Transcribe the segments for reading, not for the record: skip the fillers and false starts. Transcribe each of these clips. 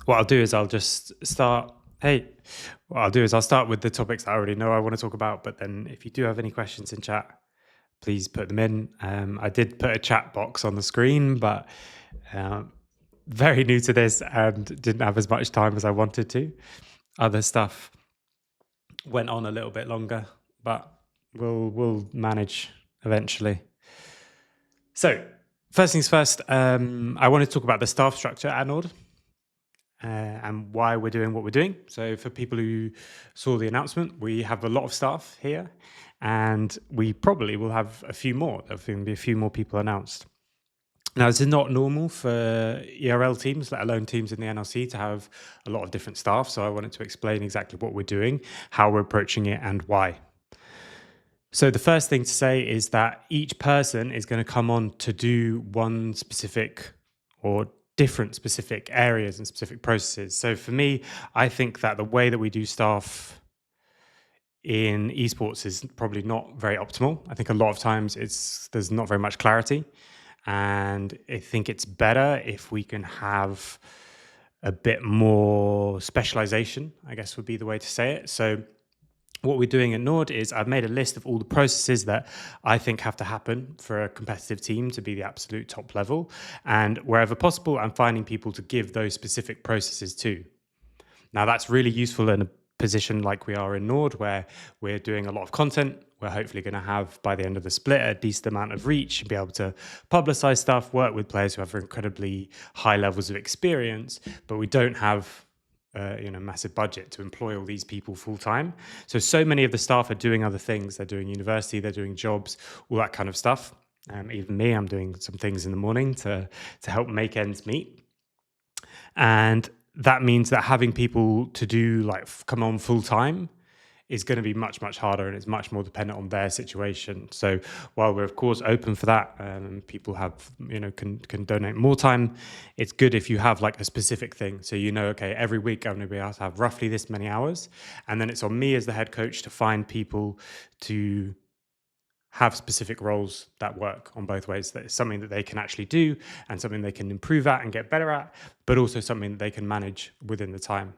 What I'll do is I'll just start. Hey, what I'll do is I'll start with the topics I already know I want to talk about. But then if you do have any questions in chat, please put them in. I did put a chat box on the screen, but um, very new to this and didn't have as much time as I wanted to. Other stuff went on a little bit longer, but we'll manage eventually. So first things first, I want to talk about the staff structure at NORD. And why we're doing what we're doing. So, for people who saw the announcement, we have a lot of staff here, and we probably will have a few more. There's going to be a few more people announced. Now, this is not normal for ERL teams, let alone teams in the NLC, to have a lot of different staff. So, I wanted to explain exactly what we're doing, how we're approaching it, and why. So, the first thing to say is that each person is going to come on to do one specific or different specific areas and specific processes. So for me, I think that the way that we do staff in esports is probably not very optimal. I think a lot of times there's not very much clarity, and I think it's better if we can have a bit more specialization, I guess would be the way to say it. So what we're doing at NORD is I've made a list of all the processes that I think have to happen for a competitive team to be the absolute top level. And wherever possible, I'm finding people to give those specific processes to. Now, that's really useful in a position like we are in NORD, where we're doing a lot of content. We're hopefully going to have, by the end of the split, a decent amount of reach and be able to publicize stuff, work with players who have incredibly high levels of experience, but we don't have massive budget to employ all these people full time. So many of the staff are doing other things. They're doing university, they're doing jobs, all that kind of stuff. Even me, I'm doing some things in the morning to help make ends meet. And that means that having people to do come on full time is going to be much, much harder, and it's much more dependent on their situation. So while we're of course open for that, people have, can donate more time, it's good if you have like a specific thing. So, okay, every week I'm going to be able to have roughly this many hours. And then it's on me as the head coach to find people to have specific roles that work on both ways. That is something that they can actually do and something they can improve at and get better at, but also something that they can manage within the time.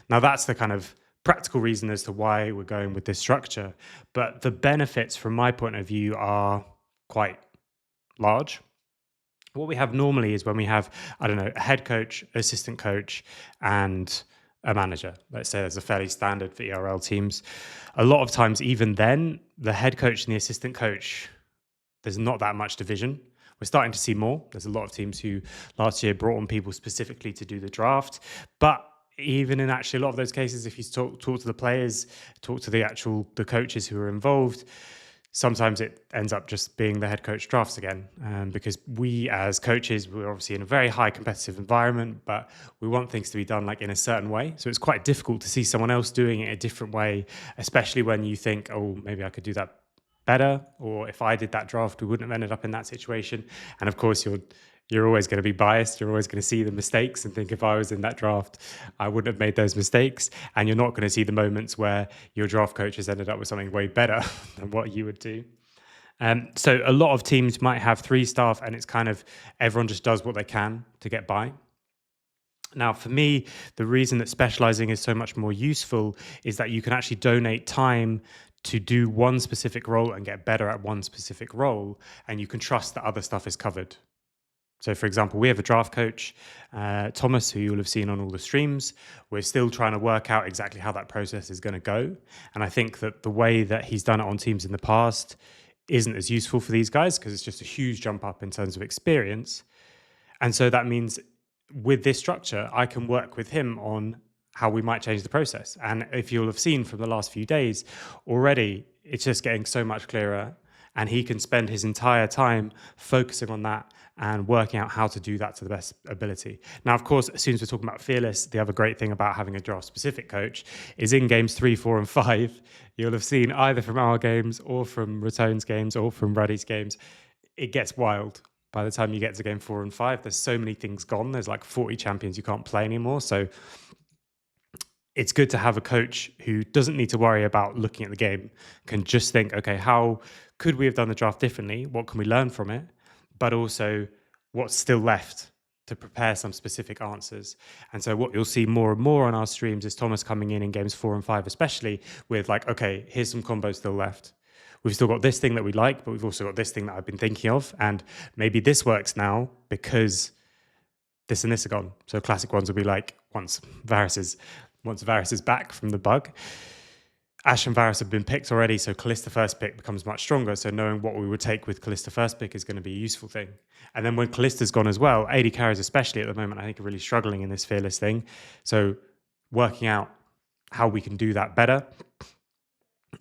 Now, that's the kind of practical reason as to why we're going with this structure. But the benefits from my point of view are quite large. What we have normally is when we have, a head coach, assistant coach, and a manager. Let's say there's a fairly standard for ERL teams. A lot of times, even then, the head coach and the assistant coach, there's not that much division. We're starting to see more. There's a lot of teams who last year brought on people specifically to do the draft. But even in actually a lot of those cases, if you talk to the players, talk to the coaches who are involved, sometimes it ends up just being the head coach drafts again, because we as coaches, we're obviously in a very high competitive environment, but we want things to be done like in a certain way. So it's quite difficult to see someone else doing it a different way, especially when you think, oh, maybe I could do that better, or if I did that draft, we wouldn't have ended up in that situation. And of course, you're always going to be biased. You're always going to see the mistakes and think, if I was in that draft, I wouldn't have made those mistakes. And you're not going to see the moments where your draft coach has ended up with something way better than what you would do. So a lot of teams might have 3 staff, and it's kind of everyone just does what they can to get by. Now, for me, the reason that specializing is so much more useful is that you can actually donate time to do one specific role and get better at one specific role, and you can trust that other stuff is covered. So, for example, we have a draft coach, Thomas, who you'll have seen on all the streams. We're still trying to work out exactly how that process is going to go. And I think that the way that he's done it on teams in the past isn't as useful for these guys, because it's just a huge jump up in terms of experience. And so that means with this structure, I can work with him on how we might change the process. And if you'll have seen from the last few days already, it's just getting so much clearer. And he can spend his entire time focusing on that and working out how to do that to the best ability. Now, of course, as soon as we're talking about Fearless, the other great thing about having a draft-specific coach is in games 3, 4, and 5, you'll have seen either from our games or from Ratone's games or from Ruddy's games, it gets wild. By the time you get to game 4 and 5, there's so many things gone. There's like 40 champions you can't play anymore. So it's good to have a coach who doesn't need to worry about looking at the game, can just think, okay, how could we have done the draft differently? What can we learn from it? But also, what's still left to prepare some specific answers. And so what you'll see more and more on our streams is Thomas coming in games 4 and 5, especially with like, okay, here's some combos still left. We've still got this thing that we like, but we've also got this thing that I've been thinking of. And maybe this works now because this and this are gone. So classic ones will be like once Varus is back from the bug, Ash and Varus have been picked already, so Kalista first pick becomes much stronger. So knowing what we would take with Kalista first pick is going to be a useful thing. And then when Kalista's gone as well, AD carries especially at the moment, I think are really struggling in this fearless thing. So working out how we can do that better,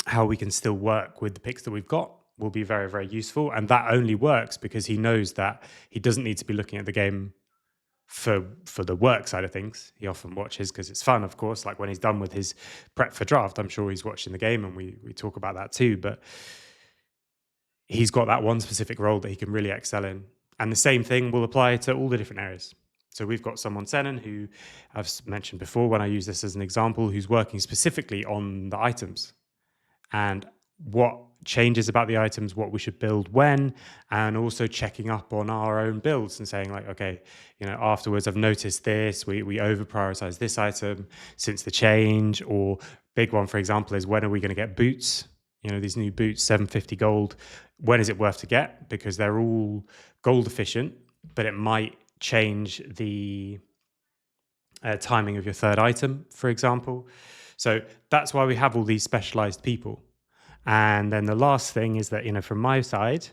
how we can still work with the picks that we've got will be very, very useful. And that only works because he knows that he doesn't need to be looking at the game for the work side of things. He often watches because it's fun, of course, like when he's done with his prep for draft, I'm sure he's watching the game, and we talk about that too, but he's got that one specific role that he can really excel in. And the same thing will apply to all the different areas. So we've got someone, Senan, who I've mentioned before when I use this as an example, who's working specifically on the items and what changes about the items, what we should build when, and also checking up on our own builds and saying like, okay, afterwards I've noticed this, we over prioritize this item since the change. Or big one, for example, is when are we going to get boots? These new boots, 750 gold, when is it worth to get? Because they're all gold efficient, but it might change the timing of your third item, for example. So that's why we have all these specialized people. And then the last thing is that, from my side,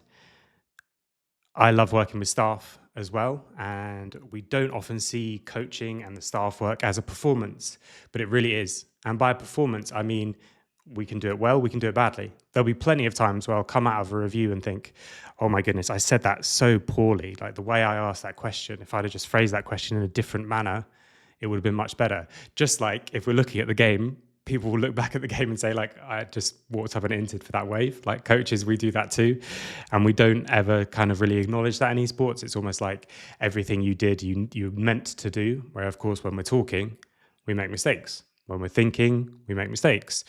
I love working with staff as well. And we don't often see coaching and the staff work as a performance, but it really is. And by performance, I mean, we can do it well, we can do it badly. There'll be plenty of times where I'll come out of a review and think, oh my goodness, I said that so poorly. Like the way I asked that question, if I'd have just phrased that question in a different manner, it would have been much better. Just like if we're looking at the game, people will look back at the game and say like, I just walked up and entered for that wave. Like coaches, we do that too. And we don't ever kind of really acknowledge that in esports. It's almost like everything you did, you meant to do. Where of course, when we're talking, we make mistakes. When we're thinking, we make mistakes.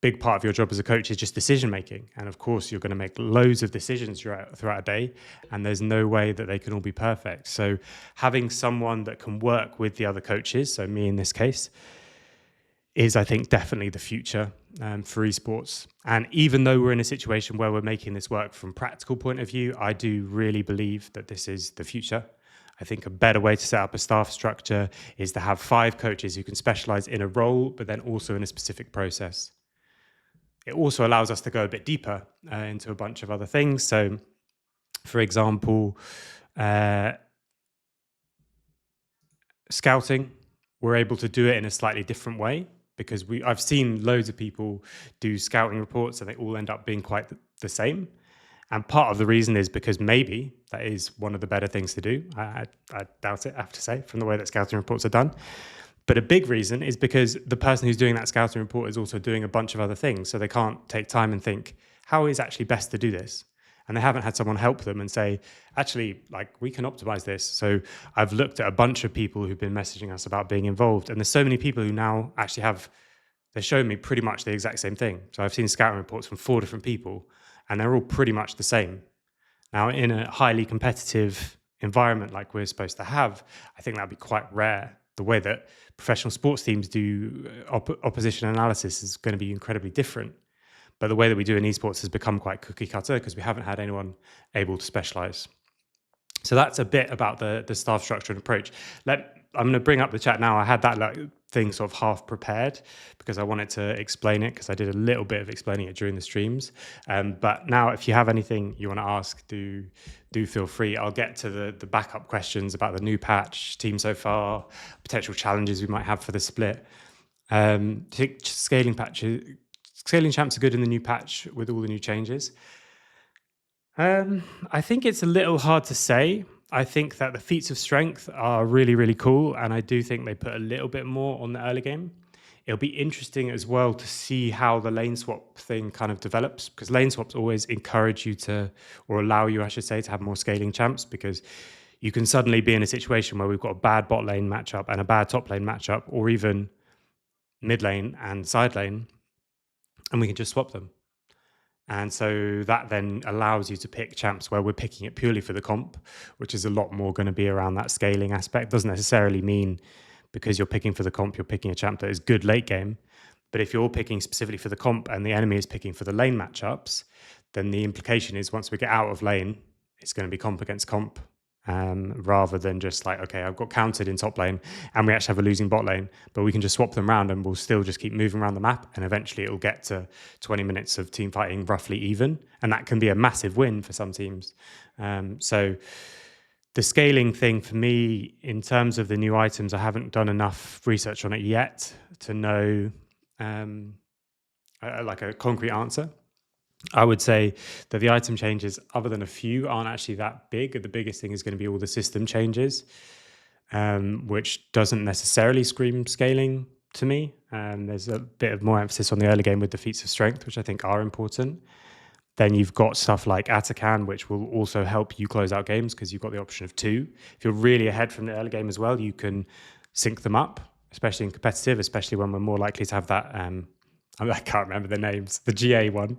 Big part of your job as a coach is just decision making. And of course, you're going to make loads of decisions throughout a day. And there's no way that they can all be perfect. So having someone that can work with the other coaches, so me in this case, is, I think, definitely the future for esports. And even though we're in a situation where we're making this work from practical point of view, I do really believe that this is the future. I think a better way to set up a staff structure is to have 5 coaches who can specialize in a role, but then also in a specific process. It also allows us to go a bit deeper into a bunch of other things. So, for example, scouting, we're able to do it in a slightly different way because I've seen loads of people do scouting reports and they all end up being quite the same. And part of the reason is because maybe that is one of the better things to do. I doubt it, I have to say, from the way that scouting reports are done. But a big reason is because the person who's doing that scouting report is also doing a bunch of other things. So they can't take time and think, how is actually best to do this? And they haven't had someone help them and say, actually, like, we can optimize this. So I've looked at a bunch of people who've been messaging us about being involved. And there's so many people who now actually they're showing me pretty much the exact same thing. So I've seen scouting reports from 4 different people, and they're all pretty much the same. Now, in a highly competitive environment like we're supposed to have, I think that'd be quite rare. The way that professional sports teams do opposition analysis is going to be incredibly different. But the way that we do in esports has become quite cookie cutter because we haven't had anyone able to specialize. So that's a bit about the staff structure and approach. I'm going to bring up the chat now. I had that thing sort of half prepared because I wanted to explain it because I did a little bit of explaining it during the streams. But now if you have anything you want to ask, do feel free. I'll get to the backup questions about the new patch, team so far, potential challenges we might have for the split. I think scaling champs are good in the new patch with all the new changes. I think it's a little hard to say. I think that the feats of strength are really, really cool. And I do think they put a little bit more on the early game. It'll be interesting as well to see how the lane swap thing kind of develops, because lane swaps always encourage you or allow you, I should say, to have more scaling champs, because you can suddenly be in a situation where we've got a bad bot lane matchup and a bad top lane matchup, or even mid lane and side lane, and we can just swap them. And so that then allows you to pick champs where we're picking it purely for the comp, which is a lot more going to be around that scaling aspect. Doesn't necessarily mean because you're picking for the comp, you're picking a champ that is good late game. But if you're picking specifically for the comp and the enemy is picking for the lane matchups, then the implication is once we get out of lane, it's going to be comp against comp, rather than just like, okay, I've got countered in top lane and we actually have a losing bot lane, but we can just swap them around and we'll still just keep moving around the map. And eventually it'll get to 20 minutes of team fighting roughly even. And that can be a massive win for some teams. So the scaling thing for me, in terms of the new items, I haven't done enough research on it yet to know like a concrete answer. I would say that the item changes, other than a few, aren't actually that big. The biggest thing is going to be all the system changes, which doesn't necessarily scream scaling to me. There's a bit of more emphasis on the early game with the feats of strength, which I think are important. Then you've got stuff like Atakan, which will also help you close out games because you've got the option of 2. If you're really ahead from the early game as well, you can sync them up, especially in competitive, especially when we're more likely to have that I can't remember the names, the GA one,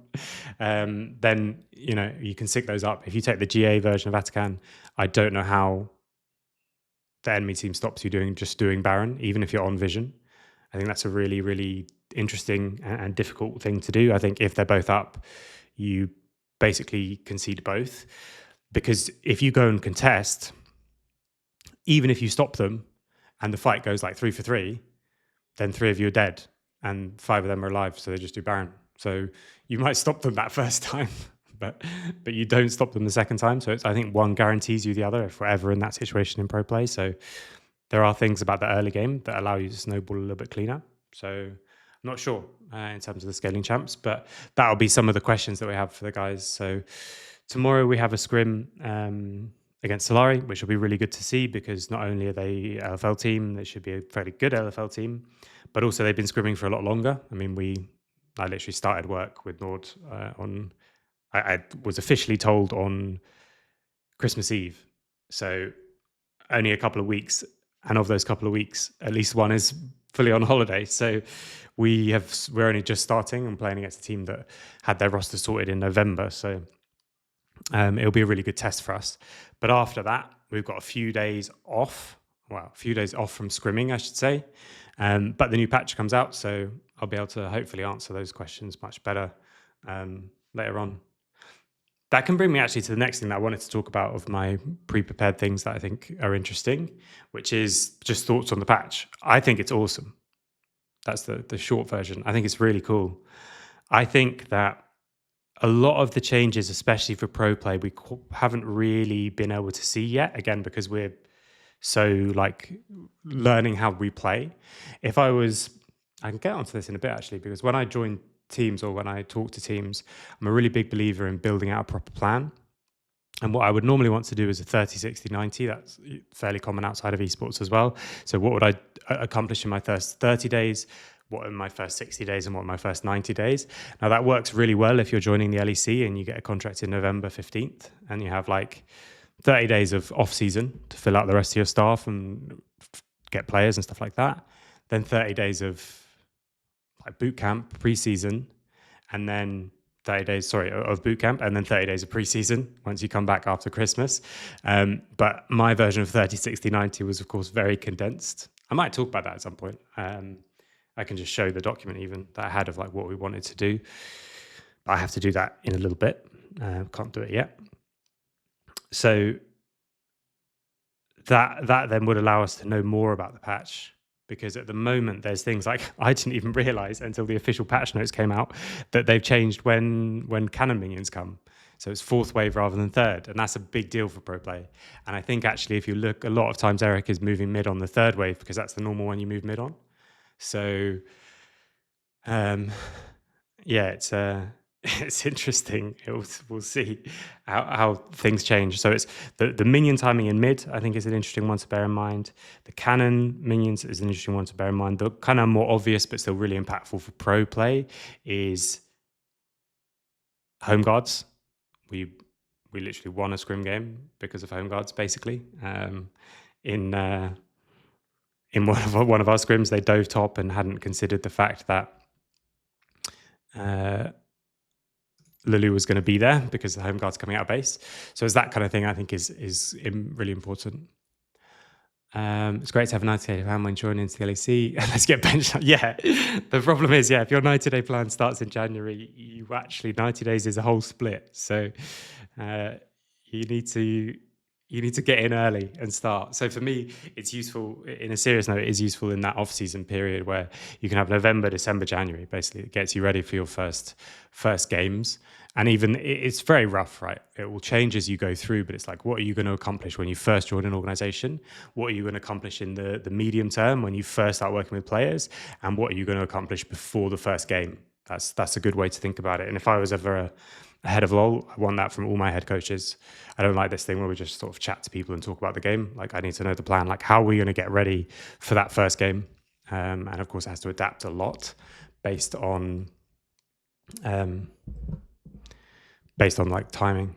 then, you can sync those up. If you take the GA version of Atakan, I don't know how the enemy team stops you doing Baron, even if you're on Vision. I think that's a really, really interesting and difficult thing to do. I think if they're both up, you basically concede both. Because if you go and contest, even if you stop them and the fight goes like 3 for 3, then 3 of you are dead and 5 of them are alive, so they just do Baron. So you might stop them that first time, but you don't stop them the second time. So I think one guarantees you the other if we're ever in that situation in pro play. So there are things about the early game that allow you to snowball a little bit cleaner. So I'm not sure in terms of the scaling champs, but that'll be some of the questions that we have for the guys. So tomorrow we have a scrim against Solari, which will be really good to see because not only are they LFL team, they should be a fairly good LFL team, but also they've been scrimming for a lot longer. I mean, I literally started work with NORD I was officially told on Christmas Eve. So only a couple of weeks. And of those couple of weeks, at least one is fully on holiday. So we're only just starting and playing against a team that had their roster sorted in November. So it'll be a really good test for us. But after that, we've got a few days off. Well, a few days off from scrimming, I should say. But the new patch comes out, so I'll be able to hopefully answer those questions much better later on. That can bring me actually to the next thing that I wanted to talk about of my pre-prepared things that I think are interesting, which is just thoughts on the patch. I think it's awesome. That's the short version. I think it's really cool. I think that a lot of the changes, especially for pro play, we haven't really been able to see yet, again, because we're so like learning how we play. I can get onto this in a bit actually, because when I joined teams or when I talk to teams, I'm a really big believer in building out a proper plan. And what I would normally want to do is a 30, 60, 90. That's fairly common outside of esports as well. So what would I accomplish in my first 30 days? What are my first 60 days and what are my first 90 days? Now that works really well if you're joining the LEC and you get a contract in November 15th and you have like 30 days of off season to fill out the rest of your staff and get players and stuff like that. Then 30 days of like boot camp, pre-season, and then 30 days, of boot camp, and then 30 days of pre-season once you come back after Christmas. But my version of 30, 60, 90 was, of course, very condensed. I might talk about that at some point. I can just show the document even that I had of like what we wanted to do. But I have to do that in a little bit. Can't do it yet. So that then would allow us to know more about the patch, because at the moment there's things like I didn't even realize until the official patch notes came out that they've changed when cannon minions come. So it's 4th wave rather than 3rd, and that's a big deal for pro play. And I think actually if you look, a lot of times Eric is moving mid on the 3rd wave because that's the normal one you move mid on. So yeah, it's interesting. We'll see how things change. So it's the minion timing in mid, I think, is an interesting one to bear in mind. The cannon minions is an interesting one to bear in mind. The kind of more obvious but still really impactful for pro play is home guards. We literally won a scrim game because of home guards, basically. In one of our scrims, they dove top and hadn't considered the fact that Lulu was going to be there because the home guard's coming out of base. So it's that kind of thing I think is really important. It's great to have a 90-day plan when joining into the LEC. Let's get benched. Yeah, the problem is, if your 90-day plan starts in January, 90 days is a whole split. So uh, you need to get in early and start. So for me, it's useful. In a serious note, it is useful in that off-season period where you can have November, December, January. Basically, it gets you ready for your first games. And even it's very rough, right? It will change as you go through, but it's like, what are you going to accomplish when you first join an organization? What are you going to accomplish in the medium term when you first start working with players? And what are you going to accomplish before the first game? That's a good way to think about it. And if I was ever a head of LOL, I want that from all my head coaches. I don't like this thing where we just sort of chat to people and talk about the game. Like, I need to know the plan. Like, how are we going to get ready for that first game? And of course, it has to adapt a lot based on like timing.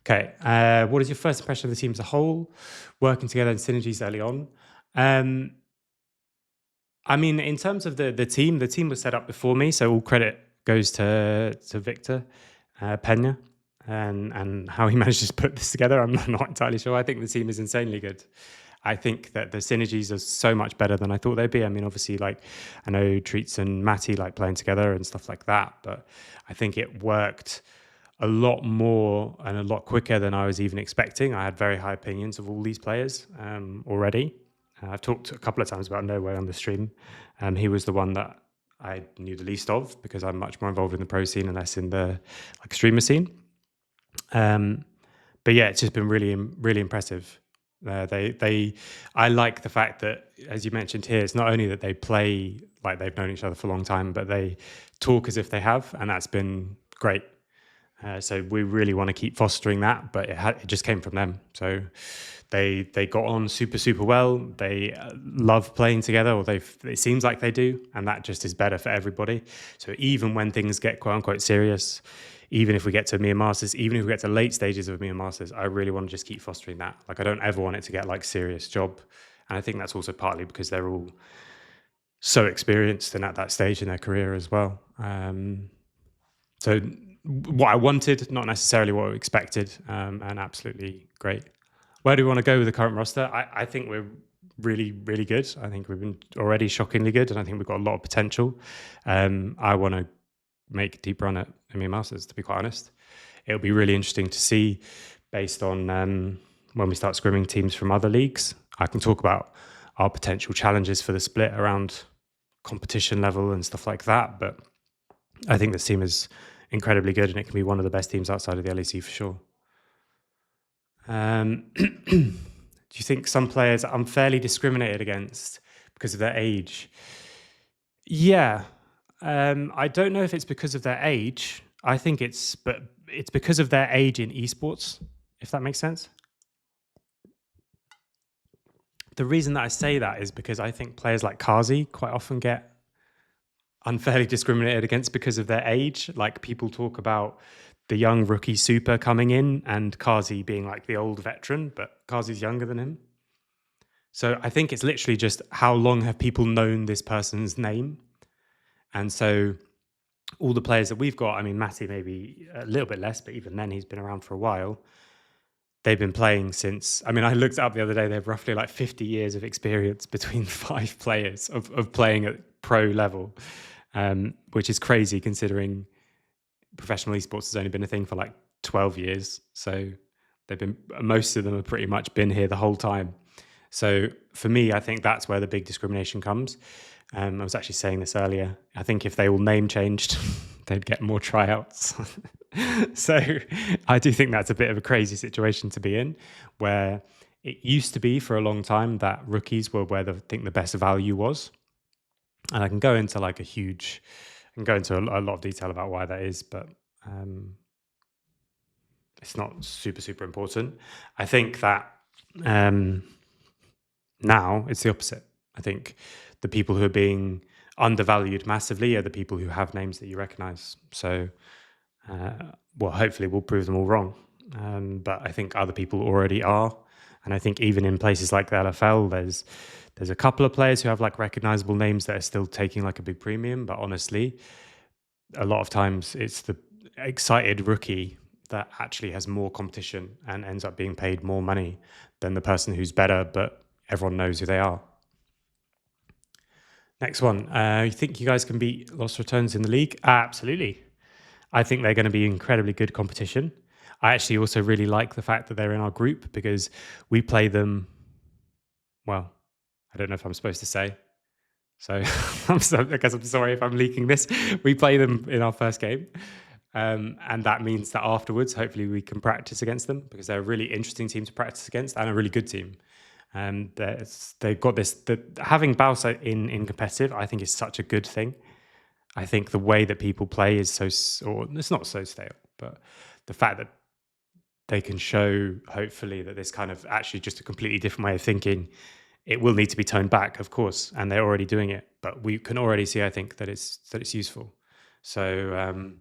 Okay. What is your first impression of the team as a whole? Working together and synergies early on. I mean, in terms of the team was set up before me, so all credit goes to Victor Pena and how he managed to put this together. I'm not entirely sure. I think the team is insanely good. I think that the synergies are so much better than I thought they'd be. I mean, obviously, like, I know Treats and Matty like playing together and stuff like that, but I think it worked a lot more and a lot quicker than I was even expecting. I had very high opinions of all these players already. I've talked a couple of times about No Way on the stream. He was the one that I knew the least of because I'm much more involved in the pro scene and less in the like streamer scene. But yeah, it's just been really, really impressive. I like the fact that, as you mentioned here, it's not only that they play like they've known each other for a long time, but they talk as if they have, and that's been great. So we really want to keep fostering that, but it just came from them. So they got on super well. They love playing together, or it seems like they do, and that just is better for everybody. So even when things get quote unquote serious, even if we get to EMEA Masters, even if we get to late stages of EMEA Masters, I really want to just keep fostering that. Like, I don't ever want it to get like serious job. And I think that's also partly because they're all so experienced and at that stage in their career as well. So what I wanted, not necessarily what I expected, and absolutely great. Where do we want to go with the current roster? I think we're really, really good. I think we've been already shockingly good, and I think we've got a lot of potential. I want to make a deep run at EMEA Masters, to be quite honest. It'll be really interesting to see based on when we start scrimming teams from other leagues. I can talk about our potential challenges for the split around competition level and stuff like that, but I think this team is incredibly good and it can be one of the best teams outside of the LEC for sure. Do you think some players are unfairly discriminated against because of their age? Yeah. I don't know if it's because of their age. I think it's because of their age in esports, if that makes sense. The reason that I say that is because I think players like Kazi quite often get unfairly discriminated against because of their age. Like, people talk about the young rookie super coming in and Kazi being like the old veteran, but Kazi's younger than him. So I think it's literally just how long have people known this person's name? And so all the players that we've got, I mean, Matty maybe a little bit less, but even then he's been around for a while. They've been playing since, I mean, I looked up the other day, they have roughly like 50 years of experience between 5 players of playing at pro level, which is crazy considering professional esports has only been a thing for like 12 years. So most of them have pretty much been here the whole time. So for me, I think that's where the big discrimination comes. I was actually saying this earlier. I think if they all name changed, they'd get more tryouts. So I do think that's a bit of a crazy situation to be in, where it used to be for a long time that rookies were where I think the best value was. And I can go into like a lot of detail about why that is, but it's not super important. I think that now it's the opposite. I think the people who are being undervalued massively are the people who have names that you recognize. So, hopefully we'll prove them all wrong. But I think other people already are. And I think even in places like the LFL, there's a couple of players who have like recognizable names that are still taking like a big premium. But honestly, a lot of times it's the excited rookie that actually has more competition and ends up being paid more money than the person who's better, but everyone knows who they are. Next one. You think you guys can beat Lost Returns in the league? Absolutely. I think they're going to be incredibly good competition. I actually also really like the fact that they're in our group because we play them. Well, I don't know if I'm supposed to say. So, I guess I'm sorry if I'm leaking this. We play them in our first game. And that means that afterwards, hopefully, we can practice against them because they're a really interesting team to practice against and a really good team. They've got this. Having Balsa in competitive, I think, is such a good thing. I think the way that people play is or it's not so stale, but the fact that they can show, hopefully, that this kind of actually just a completely different way of thinking. It will need to be toned back, of course, and they're already doing it. But we can already see, I think, that it's useful. So,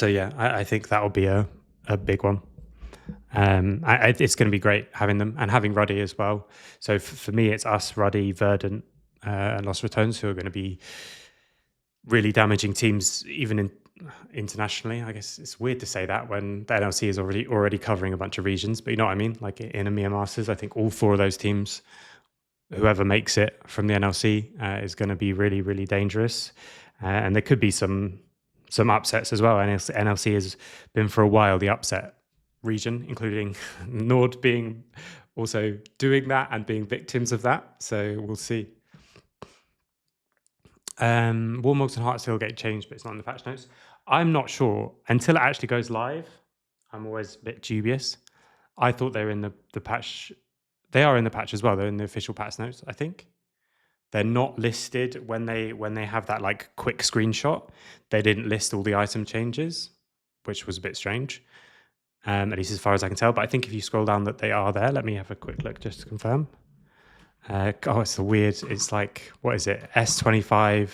yeah, I think that will be a big one. It's going to be great having them and having Ruddy as well. So for me, it's us, Ruddy, Verdant, and Lost Returns who are going to be really damaging teams, even internationally. I guess it's weird to say that when the NLC is already covering a bunch of regions, but you know what I mean? Like in EMEA Masters, I think all four of those teams, whoever makes it from the NLC, is going to be really, really dangerous. And there could be some upsets as well. NLC has been for a while the upset region, including NORD being also doing that and being victims of that. So we'll see. Warmogs and Heartsteel get changed, but it's not in the patch notes. I'm not sure until it actually goes live. I'm always a bit dubious. I thought they were in the patch. They are in the patch as well. They're in the official patch notes, I think. They're not listed when they have that like quick screenshot. They didn't list all the item changes, which was a bit strange. At least as far as I can tell. But I think if you scroll down that they are there. Let me have a quick look just to confirm. It's a weird. It's like, what is it? S25.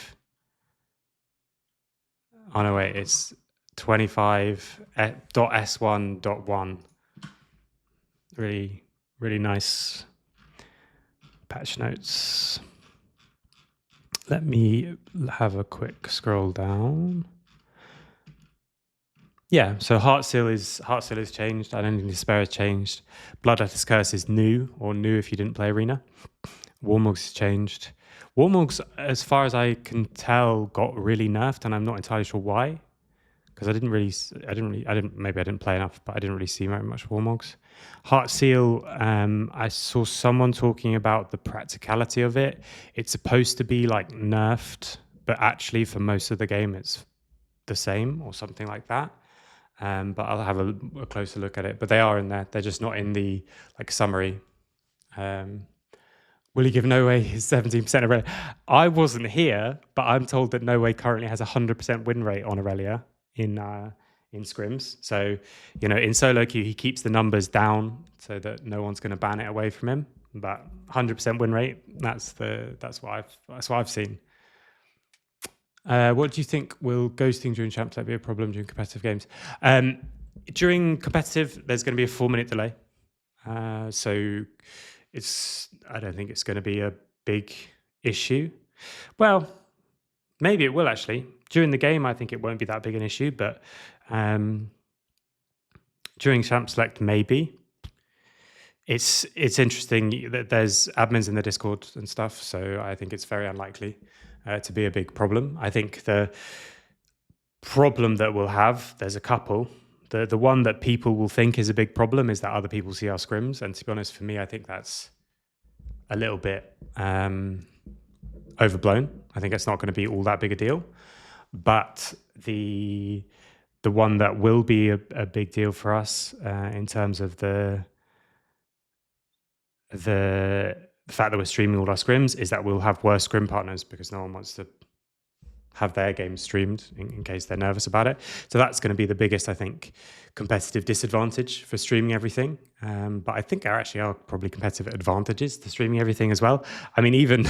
Oh no, wait. It's 25.s1.1. Really, really nice patch notes. Let me have a quick scroll down. Yeah, so Heartsteel is changed. I don't think Despair has changed. Bloodletter's Curse is new if you didn't play Arena. Warmogs has changed. Warmogs, as far as I can tell, got really nerfed, and I'm not entirely sure why. Because maybe I didn't play enough, but I didn't really see very much Warmogs. Heartsteel, I saw someone talking about the practicality of it. It's supposed to be like nerfed, but actually for most of the game it's the same or something like that. But I'll have a closer look at it. But they are in there. They're just not in the like summary. Will he give No Way his 17% Aurelia? I wasn't here, but I'm told that No Way currently has a 100% win rate on Aurelia in scrims. So, in solo queue, he keeps the numbers down so that no one's going to ban it away from him. But 100% win rate, that's what I've seen. What do you think will ghosting during champ play be a problem during competitive games? During competitive, there's going to be a 4-minute delay. So I don't think it's going to be a big issue. Well, maybe it will actually. During the game, I think it won't be that big an issue, but during champ select, maybe. It's interesting that there's admins in the Discord and stuff, so I think it's very unlikely to be a big problem. I think the problem that we'll have, there's a couple. The one that people will think is a big problem is that other people see our scrims, and to be honest, for me, I think that's a little bit overblown. I think it's not going to be all that big a deal. But the one that will be a big deal for us in terms of the fact that we're streaming all our scrims is that we'll have worse scrim partners because no one wants to have their games streamed in case they're nervous about it. So that's going to be the biggest, I think, competitive disadvantage for streaming everything. But I think there actually are probably competitive advantages to streaming everything as well. I mean, even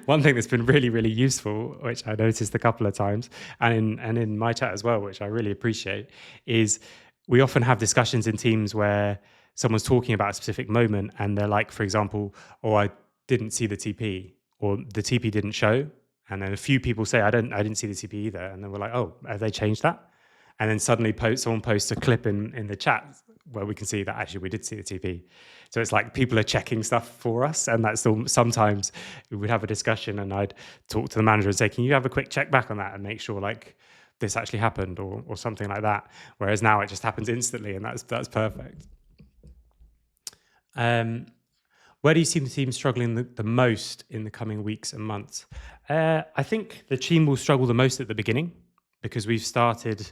one thing that's been really, really useful, which I noticed a couple of times, and in my chat as well, which I really appreciate, is we often have discussions in teams where someone's talking about a specific moment and they're like, for example, I didn't see the TP or the TP didn't show. And then a few people say, I didn't see the TP either. And then we're like, oh, have they changed that? And then suddenly someone posts a clip in the chat where we can see that actually we did see the TP. So it's like people are checking stuff for us. And that's all. Sometimes we would have a discussion and I'd talk to the manager and say, can you have a quick check back on that and make sure like this actually happened or something like that. Whereas now it just happens instantly and that's perfect. Where do you see the team struggling the most in the coming weeks and months? I think the team will struggle the most at the beginning because we've started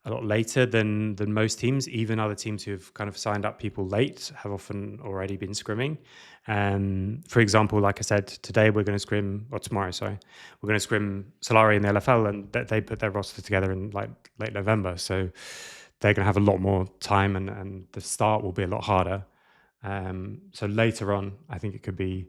a lot later than most teams. Even other teams who've kind of signed up people late have often already been scrimming. For example, like I said, today we're going to scrim, or tomorrow, sorry, we're going to scrim Solari in the LFL, and they put their roster together in like late November. So they're going to have a lot more time, and the start will be a lot harder. So later on, I think it could be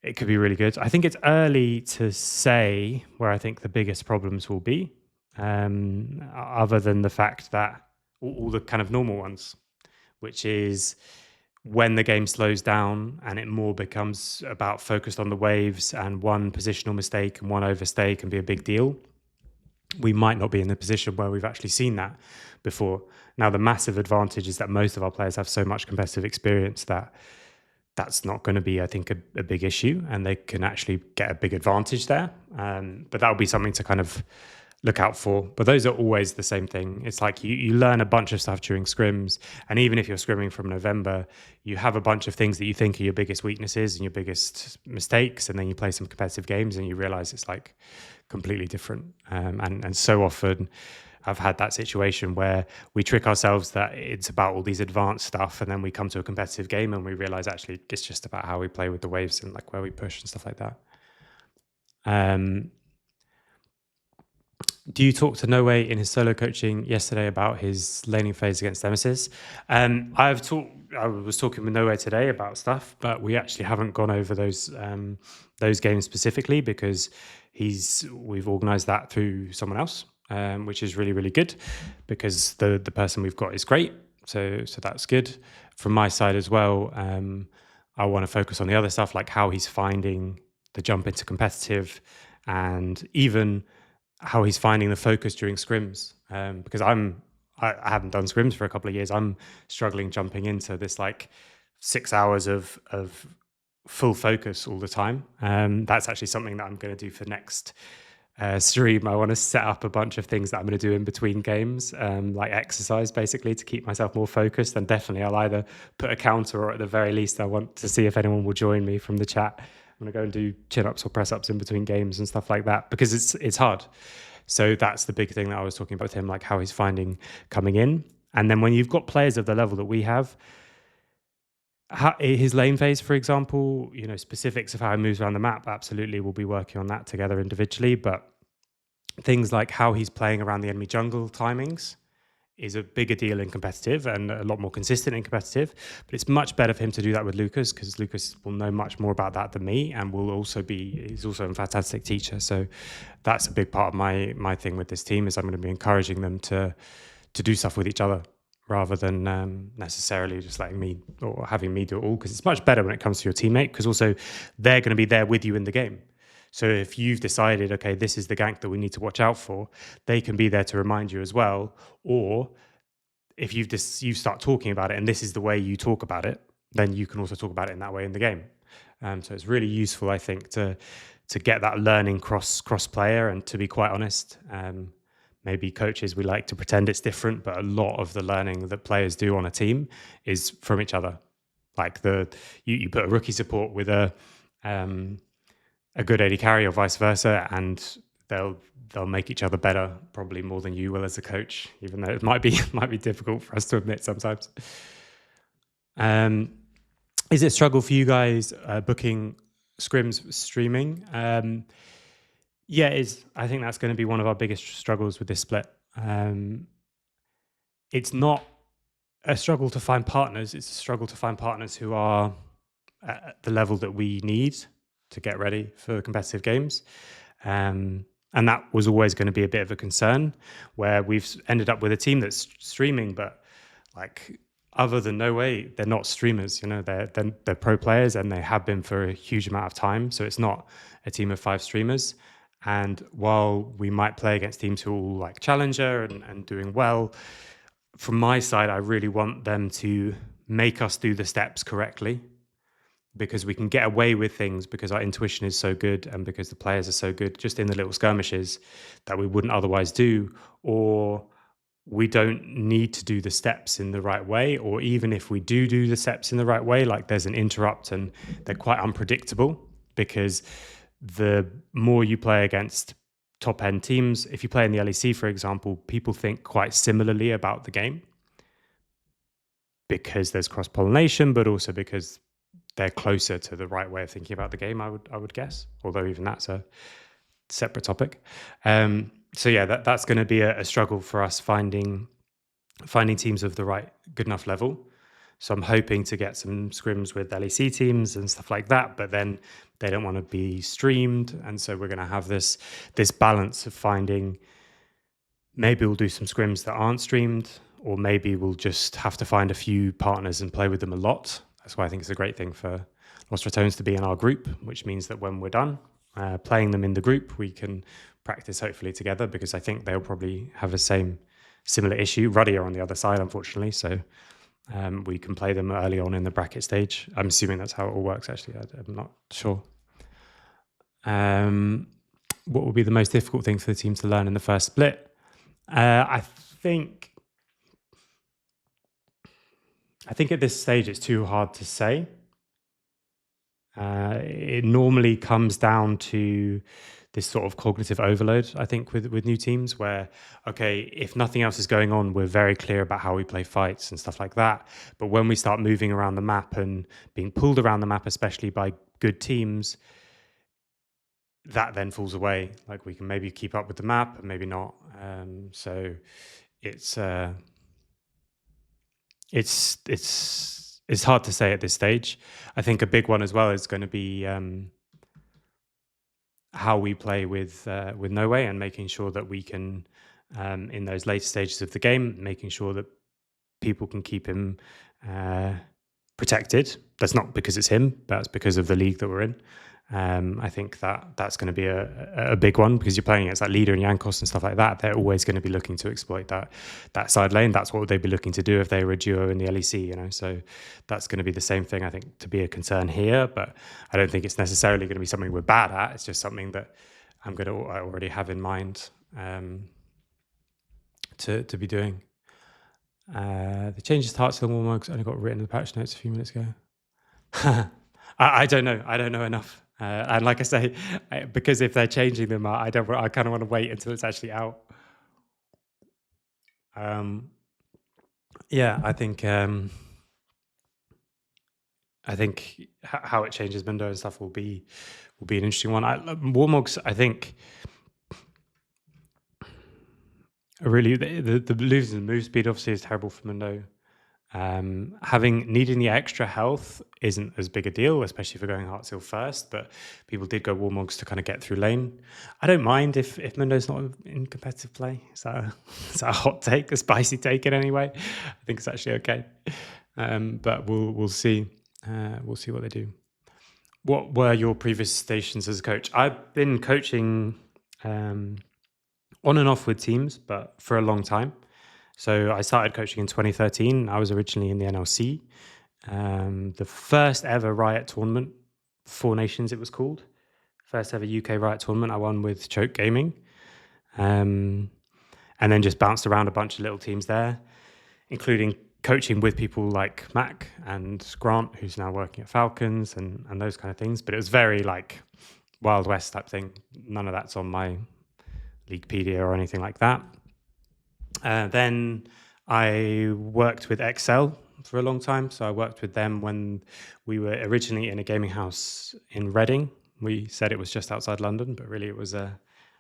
really good. I think it's early to say where I think the biggest problems will be, other than the fact that all the kind of normal ones, which is when the game slows down and it more becomes about focused on the waves and one positional mistake and one overstay can be a big deal. We might not be in the position where we've actually seen that before. Now, the massive advantage is that most of our players have so much competitive experience that that's not going to be, I think, a big issue, and they can actually get a big advantage there. But that would be something to kind of look out for. But those are always the same thing. It's like you learn a bunch of stuff during scrims, and even if you're scrimming from November, you have a bunch of things that you think are your biggest weaknesses and your biggest mistakes, and then you play some competitive games and you realize it's like completely different. And so often I've had that situation where we trick ourselves that it's about all these advanced stuff, and then we come to a competitive game and we realize actually it's just about how we play with the waves and like where we push and stuff like that. Do you talk to No Way in his solo coaching yesterday about his laning phase against Nemesis? I was talking with No Way today about stuff, but we actually haven't gone over those games specifically because we've organised that through someone else, which is really, really good because the person we've got is great. So that's good. From my side as well, I want to focus on the other stuff, like how he's finding the jump into competitive and even how he's finding the focus during scrims, because I haven't done scrims for a couple of years. I'm struggling jumping into this like 6 hours of full focus all the time. That's actually something that I'm going to do for next stream. I want to set up a bunch of things that I'm going to do in between games, like exercise basically to keep myself more focused. And definitely I'll either put a counter or at the very least I want to see if anyone will join me from the chat. I'm going to go and do chin-ups or press-ups in between games and stuff like that because it's hard. So that's the big thing that I was talking about with him, like how he's finding coming in. And then when you've got players of the level that we have, his lane phase, for example, specifics of how he moves around the map, absolutely we'll be working on that together individually. But things like how he's playing around the enemy jungle timings is a bigger deal in competitive and a lot more consistent in competitive. But it's much better for him to do that with Lucas because Lucas will know much more about that than me and he's also a fantastic teacher. So that's a big part of my thing with this team is I'm going to be encouraging them to do stuff with each other rather than necessarily just letting me or having me do it all, because it's much better when it comes to your teammate because also they're going to be there with you in the game. So if you've decided, okay, this is the gank that we need to watch out for, they can be there to remind you as well. Or if you start talking about it and this is the way you talk about it, then you can also talk about it in that way in the game. So it's really useful, I think, to get that learning cross player. And to be quite honest, maybe coaches, we like to pretend it's different, but a lot of the learning that players do on a team is from each other. Like you put a rookie support with a good AD carry or vice versa, and they'll make each other better probably more than you will as a coach, even though it might be difficult for us to admit sometimes. Is it a struggle for you guys booking scrims streaming? Yeah, it is. I think that's going to be one of our biggest struggles with this split. It's not a struggle to find partners. It's a struggle to find partners who are at the level that we need to get ready for competitive games. And that was always going to be a bit of a concern where we've ended up with a team that's streaming, but like other than No Way, they're not streamers. They're pro players, and they have been for a huge amount of time. So it's not a team of 5 streamers. And while we might play against teams who are all like challenger and doing well, from my side, I really want them to make us do the steps correctly, because we can get away with things because our intuition is so good and because the players are so good just in the little skirmishes that we wouldn't otherwise do, or we don't need to do the steps in the right way, or even if we do the steps in the right way, like there's an interrupt and they're quite unpredictable, because the more you play against top end teams, if you play in the LEC, for example, people think quite similarly about the game because there's cross pollination, but also because they're closer to the right way of thinking about the game, I would guess, although even that's a separate topic. So yeah, that's going to be a struggle for us finding teams of the right good enough level. So I'm hoping to get some scrims with LEC teams and stuff like that, but then they don't want to be streamed, and so we're going to have this balance of finding, maybe we'll do some scrims that aren't streamed, or maybe we'll just have to find a few partners and play with them a lot. That's why I think it's a great thing for Lost Ratones to be in our group, which means that when we're done playing them in the group, we can practice hopefully together, because I think they'll probably have the similar issue. Ruddy are on the other side, unfortunately, so we can play them early on in the bracket stage. I'm assuming that's how it all works, actually. I'm not sure. What will be the most difficult thing for the team to learn in the first split? I think at this stage it's too hard to say. It normally comes down to this sort of cognitive overload, I think, with new teams, where, okay, if nothing else is going on, we're very clear about how we play fights and stuff like that. But when we start moving around the map and being pulled around the map, especially by good teams, that then falls away. Like, we can maybe keep up with the map and maybe not. So it's hard to say at this stage. I think a big one as well is going to be how we play with No Way, and making sure that we can, in those later stages of the game, making sure that people can keep him protected. That's not because it's him, that's because of the league that we're in. I think that's going to be a big one, because you're playing against that leader and Yankos and stuff like that. They're always going to be looking to exploit that side lane. That's what they'd be looking to do if they were a duo in the LEC, So that's going to be the same thing, I think, to be a concern here. But I don't think it's necessarily going to be something we're bad at. It's just something that I already have in mind to be doing. The changes to Hearts and Warmugs only got written in the patch notes a few minutes ago. I don't know. I don't know enough. And like I say, because if they're changing them, I kind of want to wait until it's actually out. Yeah, I think how it changes Mundo and stuff will be an interesting one. Warmogs, I think, really the losing the move speed obviously is terrible for Mundo. Needing the extra health isn't as big a deal, especially if you're going Heartseal first, but people did go Warmogs to kind of get through lane. I don't mind if Mundo's not in competitive play. Is that a hot take, a spicy take in any way? I think it's actually okay. But we'll see. We'll see what they do. What were your previous stations as a coach? I've been coaching on and off with teams, but for a long time. So I started coaching in 2013. I was originally in the NLC. The first ever Riot tournament, 4 Nations it was called. First ever UK Riot tournament I won with Choke Gaming. And then just bounced around a bunch of little teams there, including coaching with people like Mac and Grant, who's now working at Falcons, and those kind of things. But it was very like Wild West type thing. None of that's on my Leaguepedia or anything like that. Then I worked with Excel for a long time. So I worked with them when we were originally in a gaming house in Reading. We said it was just outside London, but really it was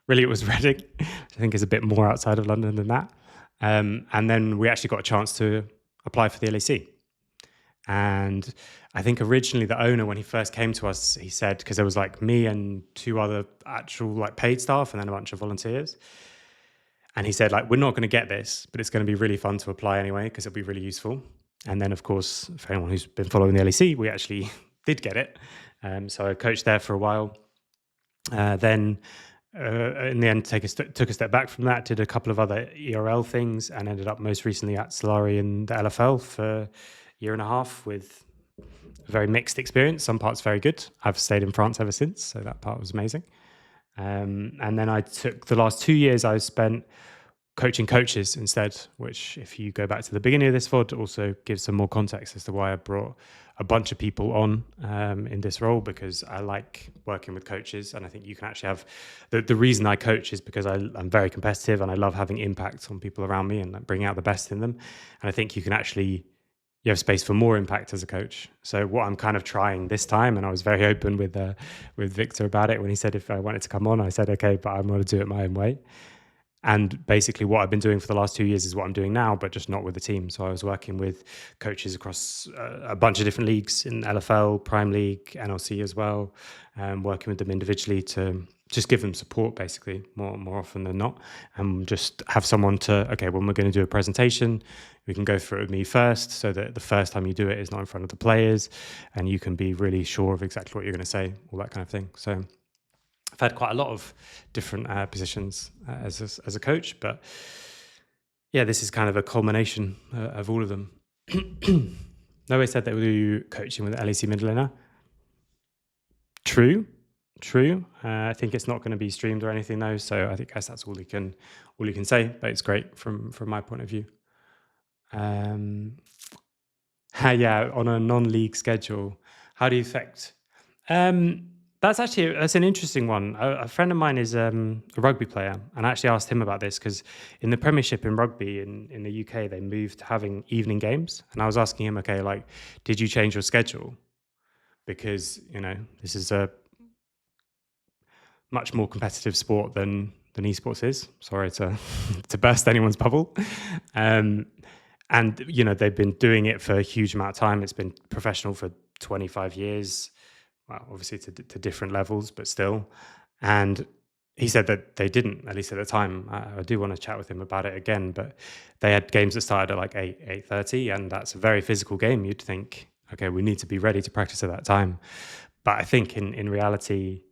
Reading, which I think is a bit more outside of London than that. And then we actually got a chance to apply for the LEC. And I think originally the owner, when he first came to us, he said, because there was like me and 2 other actual like paid staff and then a bunch of volunteers. And he said, like, we're not going to get this, but it's going to be really fun to apply anyway, because it'll be really useful. And then, of course, for anyone who's been following the LEC, we actually did get it. So I coached there for a while. Then, in the end, took a step back from that, did a couple of other ERL things, and ended up most recently at Solari in the LFL for a year and a half with a very mixed experience. Some parts very good. I've stayed in France ever since, so that part was amazing. And then I took the last 2 years I spent coaching coaches instead, which, if you go back to the beginning of this VOD, also gives some more context as to why I brought a bunch of people on in this role, because I like working with coaches. And I think you can actually have the reason I coach is because I'm very competitive and I love having impact on people around me and like, bringing out the best in them. And I think you have space for more impact as a coach. So what I'm kind of trying this time, and I was very open with Victor about it when he said if I wanted to come on, I said, okay, but I'm going to do it my own way. And basically what I've been doing for the last 2 years is what I'm doing now, but just not with the team. So I was working with coaches across a bunch of different leagues in LFL, Prime League, NLC as well, working with them individually to just give them support basically more often than not, and just have someone to, okay, when we're going to do a presentation, we can go through it with me first, so that the first time you do it is not in front of the players and you can be really sure of exactly what you're going to say, all that kind of thing. So I've had quite a lot of different positions as a coach, but yeah, this is kind of a culmination of all of them. Nobody said they would do coaching with LEC mid laner. True. I think it's not going to be streamed or anything though, so I guess that's all you can say. But it's great from my point of view. Yeah, on a non-league schedule, how do you affect? That's an interesting one. A friend of mine is a rugby player, and I actually asked him about this because in the Premiership in rugby in the UK, they moved to having evening games, and I was asking him, okay, like, did you change your schedule? Because this is a much more competitive sport than esports is. Sorry to to burst anyone's bubble. And they've been doing it for a huge amount of time. It's been professional for 25 years. Well, obviously to different levels, but still. And he said that they didn't, at least at the time. I do want to chat with him about it again, but they had games that started at like 8:30, and that's a very physical game. You'd think, okay, we need to be ready to practice at that time. But I think in reality,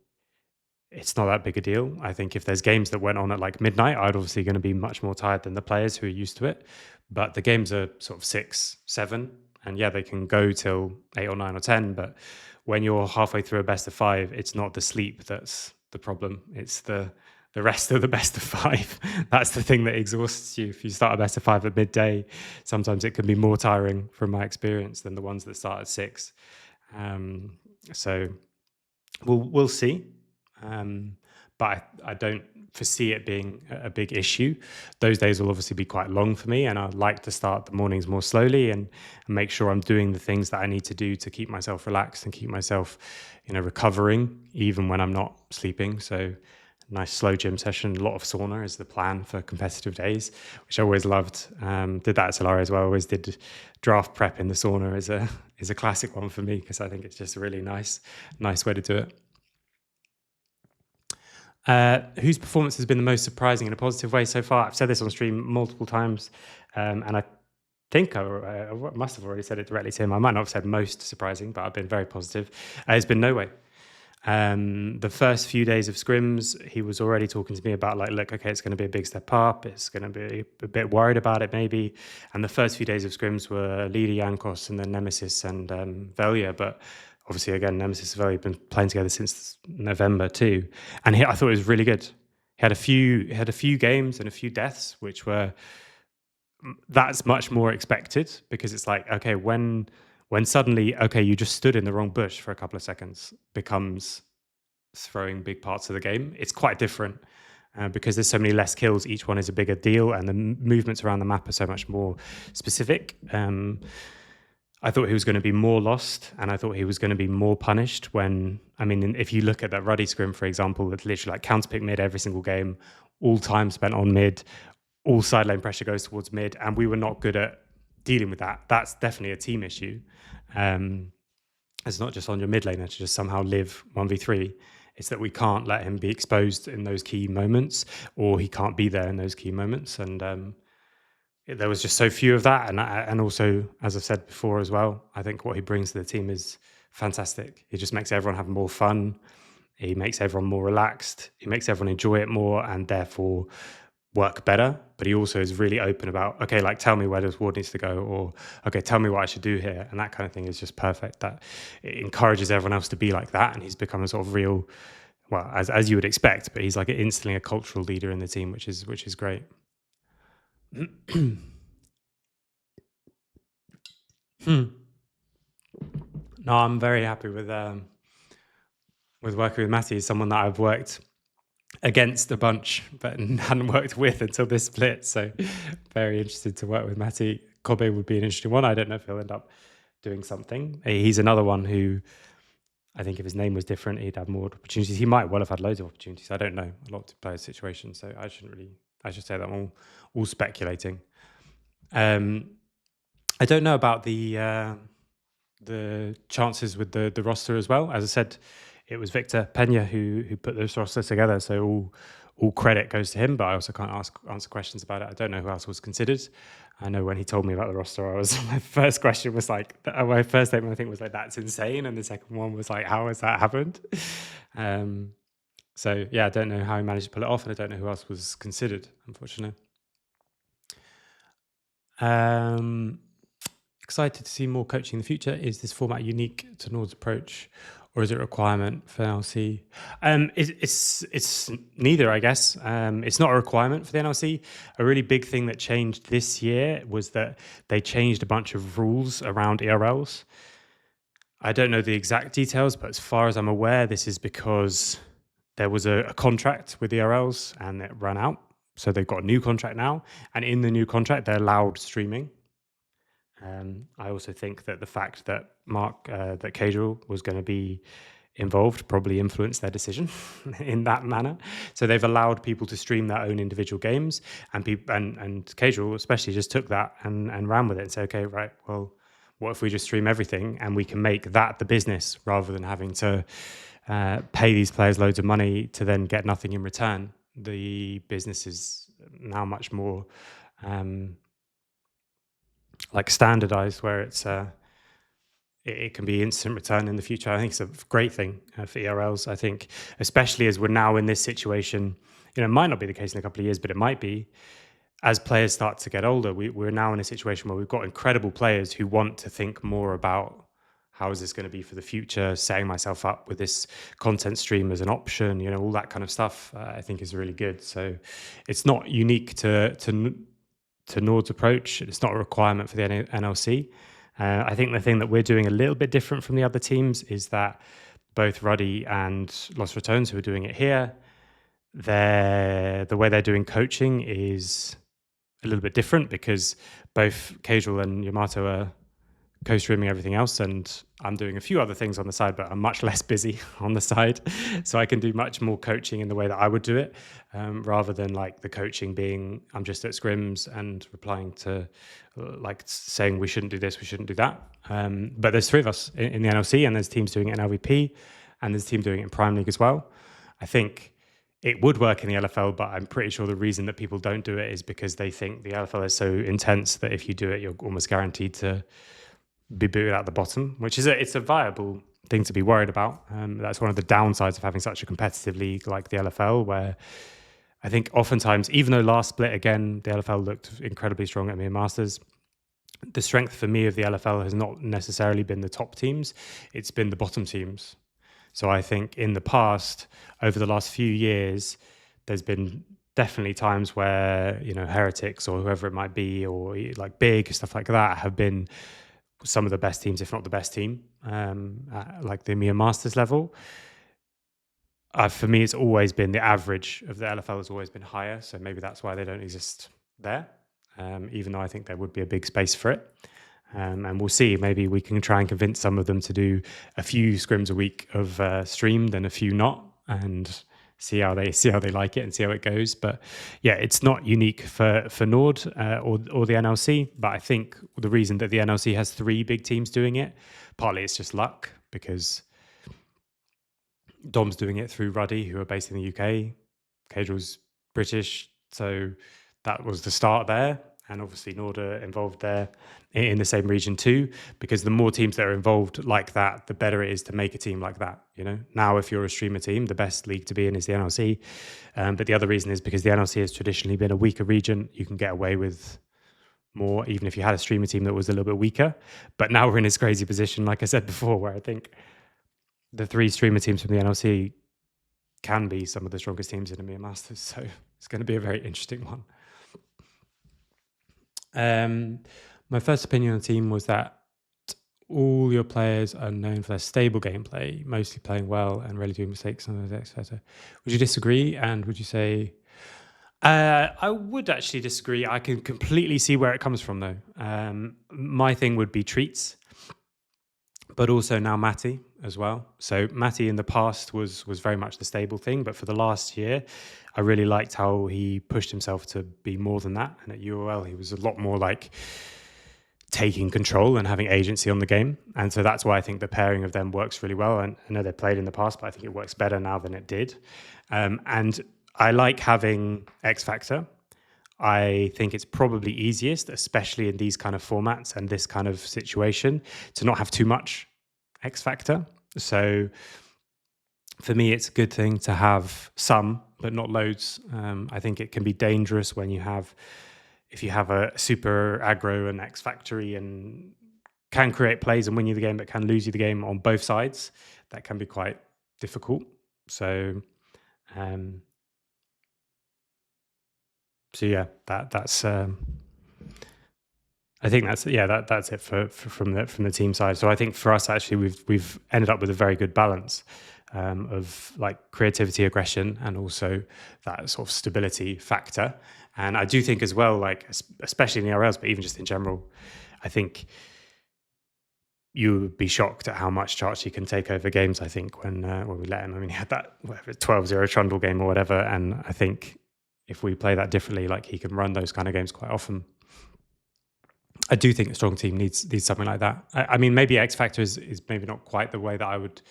it's not that big a deal. I think if there's games that went on at like midnight, I'd obviously going to be much more tired than the players who are used to it. But the games are sort of 6, 7, and yeah, they can go till 8 or 9 or 10. But when you're halfway through a best of 5, it's not the sleep that's the problem. It's the rest of the best of 5. That's the thing that exhausts you. If you start a best of 5 at midday, sometimes it can be more tiring from my experience than the ones that start at 6. So we'll see. But I don't foresee it being a big issue. Those days will obviously be quite long for me, and I like to start the mornings more slowly and make sure I'm doing the things that I need to do to keep myself relaxed and keep myself, recovering even when I'm not sleeping. So nice slow gym session, a lot of sauna is the plan for competitive days, which I always loved. Did that at Solari as well. Always did draft prep in the sauna is a classic one for me, because I think it's just a really nice way to do it. Whose performance has been the most surprising in a positive way so far? I've said this on stream multiple times, and I think I must have already said it directly to him. I might not have said most surprising, but I've been very positive. It's been No Way. The first few days of scrims, he was already talking to me about like, look, okay, it's going to be a big step up. It's going to be a bit worried about it maybe. And the first few days of scrims were Lida Yankos and then Nemesis and Velia, but obviously, again, Nemesis and Velia have been playing together since November too. And I thought it was really good. He had a few games and a few deaths, which were that's much more expected, because it's like, okay, when suddenly, okay, you just stood in the wrong bush for a couple of seconds becomes throwing big parts of the game. It's quite different because there's so many less kills. Each one is a bigger deal, and the movements around the map are so much more specific. I thought he was going to be more lost, and I thought he was going to be more punished if you look at that Ruddy scrim, for example, it's literally like counterpick mid every single game, all time spent on mid, all side lane pressure goes towards mid, and we were not good at dealing with that. That's definitely a team issue. It's not just on your mid laner to just somehow live 1v3. It's that we can't let him be exposed in those key moments, or he can't be there in those key moments. And there was just so few of that, and also, as I've said before as well, I think what he brings to the team is fantastic. He just makes everyone have more fun. He makes everyone more relaxed. He makes everyone enjoy it more, and therefore work better. But he also is really open about, okay, like tell me where this ward needs to go, or okay, tell me what I should do here, and that kind of thing is just perfect. That it encourages everyone else to be like that, and he's become a sort of real, well, as you would expect, but he's like instantly a cultural leader in the team, which is great. Hmm. No, I'm very happy with working with Matty. He's someone that I've worked against a bunch, but hadn't worked with until this split. So very interested to work with Matty. Kobe would be an interesting one. I don't know if he'll end up doing something. He's another one who I think if his name was different, he'd have more opportunities. He might well have had loads of opportunities. I don't know a lot of players' situations, so I should say that I'm all speculating. Um, I don't know about the chances with the roster as well. As I said, it was Victor Pena who put this roster together, so all credit goes to him. But I also can't answer questions about it. I don't know who else was considered. I know when he told me about the roster, my first question was like, my first statement I think was like, "That's insane," and the second one was like, "How has that happened?" So yeah, I don't know how he managed to pull it off, and I don't know who else was considered, unfortunately. Excited to see more coaching in the future. Is this format unique to NORD's approach, or is it a requirement for NLC? It's neither, I guess. It's not a requirement for the NLC. A really big thing that changed this year was that they changed a bunch of rules around ERLs. I don't know the exact details, but as far as I'm aware, this is because there was a contract with ERLs and it ran out. So they've got a new contract now, and in the new contract, they're allowed streaming. I also think that the fact that that Casual was going to be involved probably influenced their decision in that manner. So they've allowed people to stream their own individual games, and people and Casual especially just took that and ran with it and said, okay, right, well, what if we just stream everything and we can make that the business rather than having to pay these players loads of money to then get nothing in return? The business is now much more like standardized, where it can be instant return in the future. I think it's a great thing for ERLs. I think, especially as we're now in this situation, it might not be the case in a couple of years, but it might be. As players start to get older, we're now in a situation where we've got incredible players who want to think more about how is this going to be for the future, setting myself up with this content stream as an option, all that kind of stuff, I think is really good. So it's not unique to NORD's approach. It's not a requirement for the NLC. I think the thing that we're doing a little bit different from the other teams is that both Ruddy and Los Ratones, who are doing it here, the way they're doing coaching is a little bit different because both Casual and Yamato are co-streaming everything else, and I'm doing a few other things on the side, but I'm much less busy on the side, so I can do much more coaching in the way that I would do it, rather than like the coaching being I'm just at scrims and replying to like saying we shouldn't do this, we shouldn't do that. But there's three of us in the NLC, and there's teams doing it in LVP, and there's a team doing it in Prime League as well. I think it would work in the LFL, but I'm pretty sure the reason that people don't do it is because they think the LFL is so intense that if you do it, you're almost guaranteed to be booted at the bottom, which is it's a viable thing to be worried about. That's one of the downsides of having such a competitive league like the LFL, where I think oftentimes, even though last split again, the LFL looked incredibly strong at Mere Masters, the strength for me of the LFL has not necessarily been the top teams, it's been the bottom teams. So I think in the past, over the last few years, there's been definitely times where, Heretics or whoever it might be, or like Big, stuff like that, have been some of the best teams, if not the best team, at like the EMEA Masters level. For me, it's always been the average of the LFL has always been higher. So maybe that's why they don't exist there, even though I think there would be a big space for it. And we'll see. Maybe we can try and convince some of them to do a few scrims a week of streamed and a few not, and see how they like it and see how it goes. But yeah, it's not unique for NORD or the NLC. But I think the reason that the NLC has three big teams doing it, partly it's just luck because Dom's doing it through Ruddy, who are based in the UK. Casual's British, so that was the start there. and obviously NORD are involved there in the same region too, because the more teams that are involved like that, the better it is to make a team like that. Now if you're a streamer team, the best league to be in is the NLC. But the other reason is because the NLC has traditionally been a weaker region. You can get away with more, even if you had a streamer team that was a little bit weaker. But now we're in this crazy position, like I said before, where I think the 3 streamer teams from the NLC can be some of the strongest teams in EMEA Masters. So it's going to be a very interesting one. My first opinion on the team was that all your players are known for their stable gameplay, mostly playing well and rarely doing mistakes on the X Factor. Would you disagree? And would you say... I would actually disagree. I can completely see where it comes from, though. My thing would be treats, but also now Matty as well. So Matty in the past was very much the stable thing, but for the last year, I really liked how he pushed himself to be more than that. And at UOL, he was a lot more like taking control and having agency on the game. And so that's why I think the pairing of them works really well. And I know they played in the past, but I think it works better now than it did. And I like having X Factor. I think it's probably easiest, especially in these kind of formats and this kind of situation, to not have too much X Factor. So for me, it's a good thing to have some, but not loads. I think it can be dangerous if you have a super aggro and X Factory and can create plays and win you the game, but can lose you the game on both sides. That can be quite difficult. So yeah, that's. I think that's it from the team side. So I think for us actually we've ended up with a very good balance of like creativity, aggression, and also that sort of stability factor. And I do think as well, like especially in the RLs, but even just in general, I think you would be shocked at how much Charchi can take over games. I think when we let him, I mean, he had that 12-0 Trundle game or whatever, and I think if we play that differently, like he can run those kind of games quite often. I do think a strong team needs something like that. I mean, maybe X Factor is maybe not quite the way that I would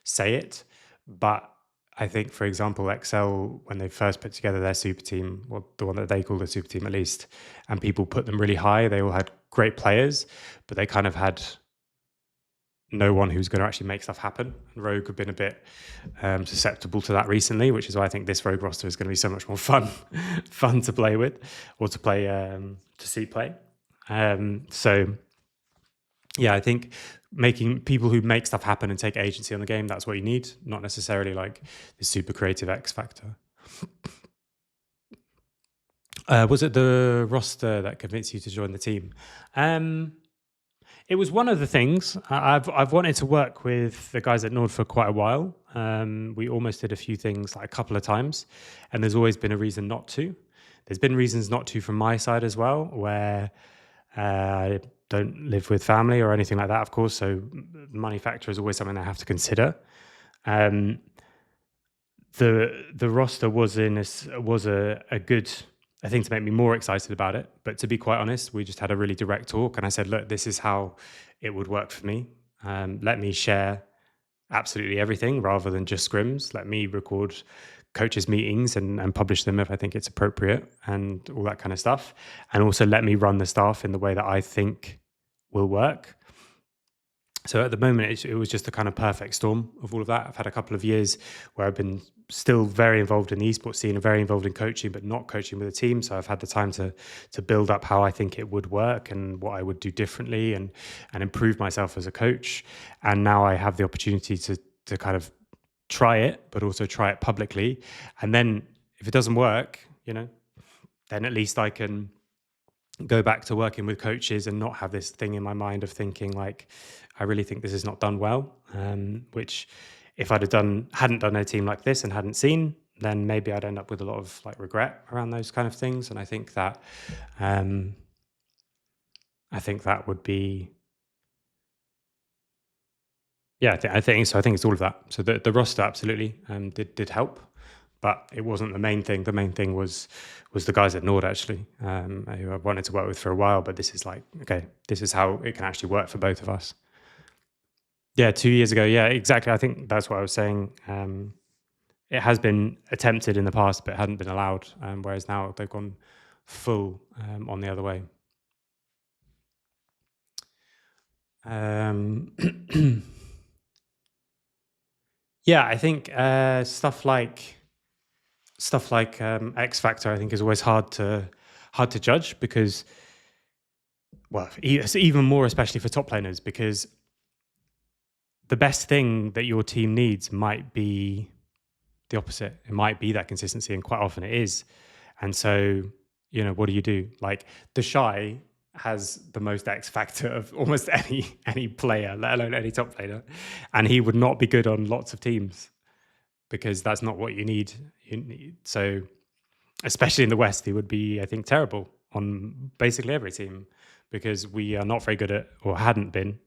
say it, but I think, for example, XL, when they first put together their super team, well, the one that they call the super team at least, and people put them really high, they all had great players, but they kind of had no one who's going to actually make stuff happen. And Rogue have been a bit susceptible to that recently, which is why I think this Rogue roster is going to be so much more fun to play with, or to play to see play. So yeah, I think making people who make stuff happen and take agency on the game, that's what you need, not necessarily like the super creative X Factor. Was it the roster that convinced you to join the team? It was one of the things. I've wanted to work with the guys at NORD for quite a while. We almost did a few things like a couple of times, and there's always been a reason not to. There's been reasons not to from my side as well, where I don't live with family or anything like that, of course. So money factor is always something I have to consider. The roster was a good, I think, to make me more excited about it. But to be quite honest, we just had a really direct talk, and I said, look, this is how it would work for me. Let me share absolutely everything rather than just scrims. Let me record coaches' meetings and publish them if I think it's appropriate and all that kind of stuff. And also let me run the staff in the way that I think will work. So at the moment, it was just a kind of perfect storm of all of that. I've had a couple of years where I've been still very involved in the esports scene and very involved in coaching, but not coaching with a team. So I've had the time to build up how I think it would work and what I would do differently and improve myself as a coach. And now I have the opportunity to kind of try it, but also try it publicly. And then if it doesn't work, then at least I can go back to working with coaches and not have this thing in my mind of thinking like, I really think this is not done well, which if hadn't done a team like this and hadn't seen, then maybe I'd end up with a lot of like regret around those kind of things. And I think that would be, yeah, I think so. I think it's all of that. So the roster absolutely did help, but it wasn't the main thing. The main thing was the guys at NORD actually, who I've wanted to work with for a while. But this is like, okay, this is how it can actually work for both of us. Yeah, 2 years ago. Yeah, exactly. I think that's what I was saying. It has been attempted in the past, but hadn't been allowed. Whereas now they've gone full on the other way. Yeah, I think stuff like X Factor, I think, is always hard to judge because, well, it's even more especially for top laners, because the best thing that your team needs might be the opposite. It might be that consistency, and quite often it is. And so, what do? Like, the Shy has the most X factor of almost any player, let alone any top player, and he would not be good on lots of teams because that's not what you need. So, especially in the West, he would be, I think, terrible on basically every team because we are not very good at, or hadn't been.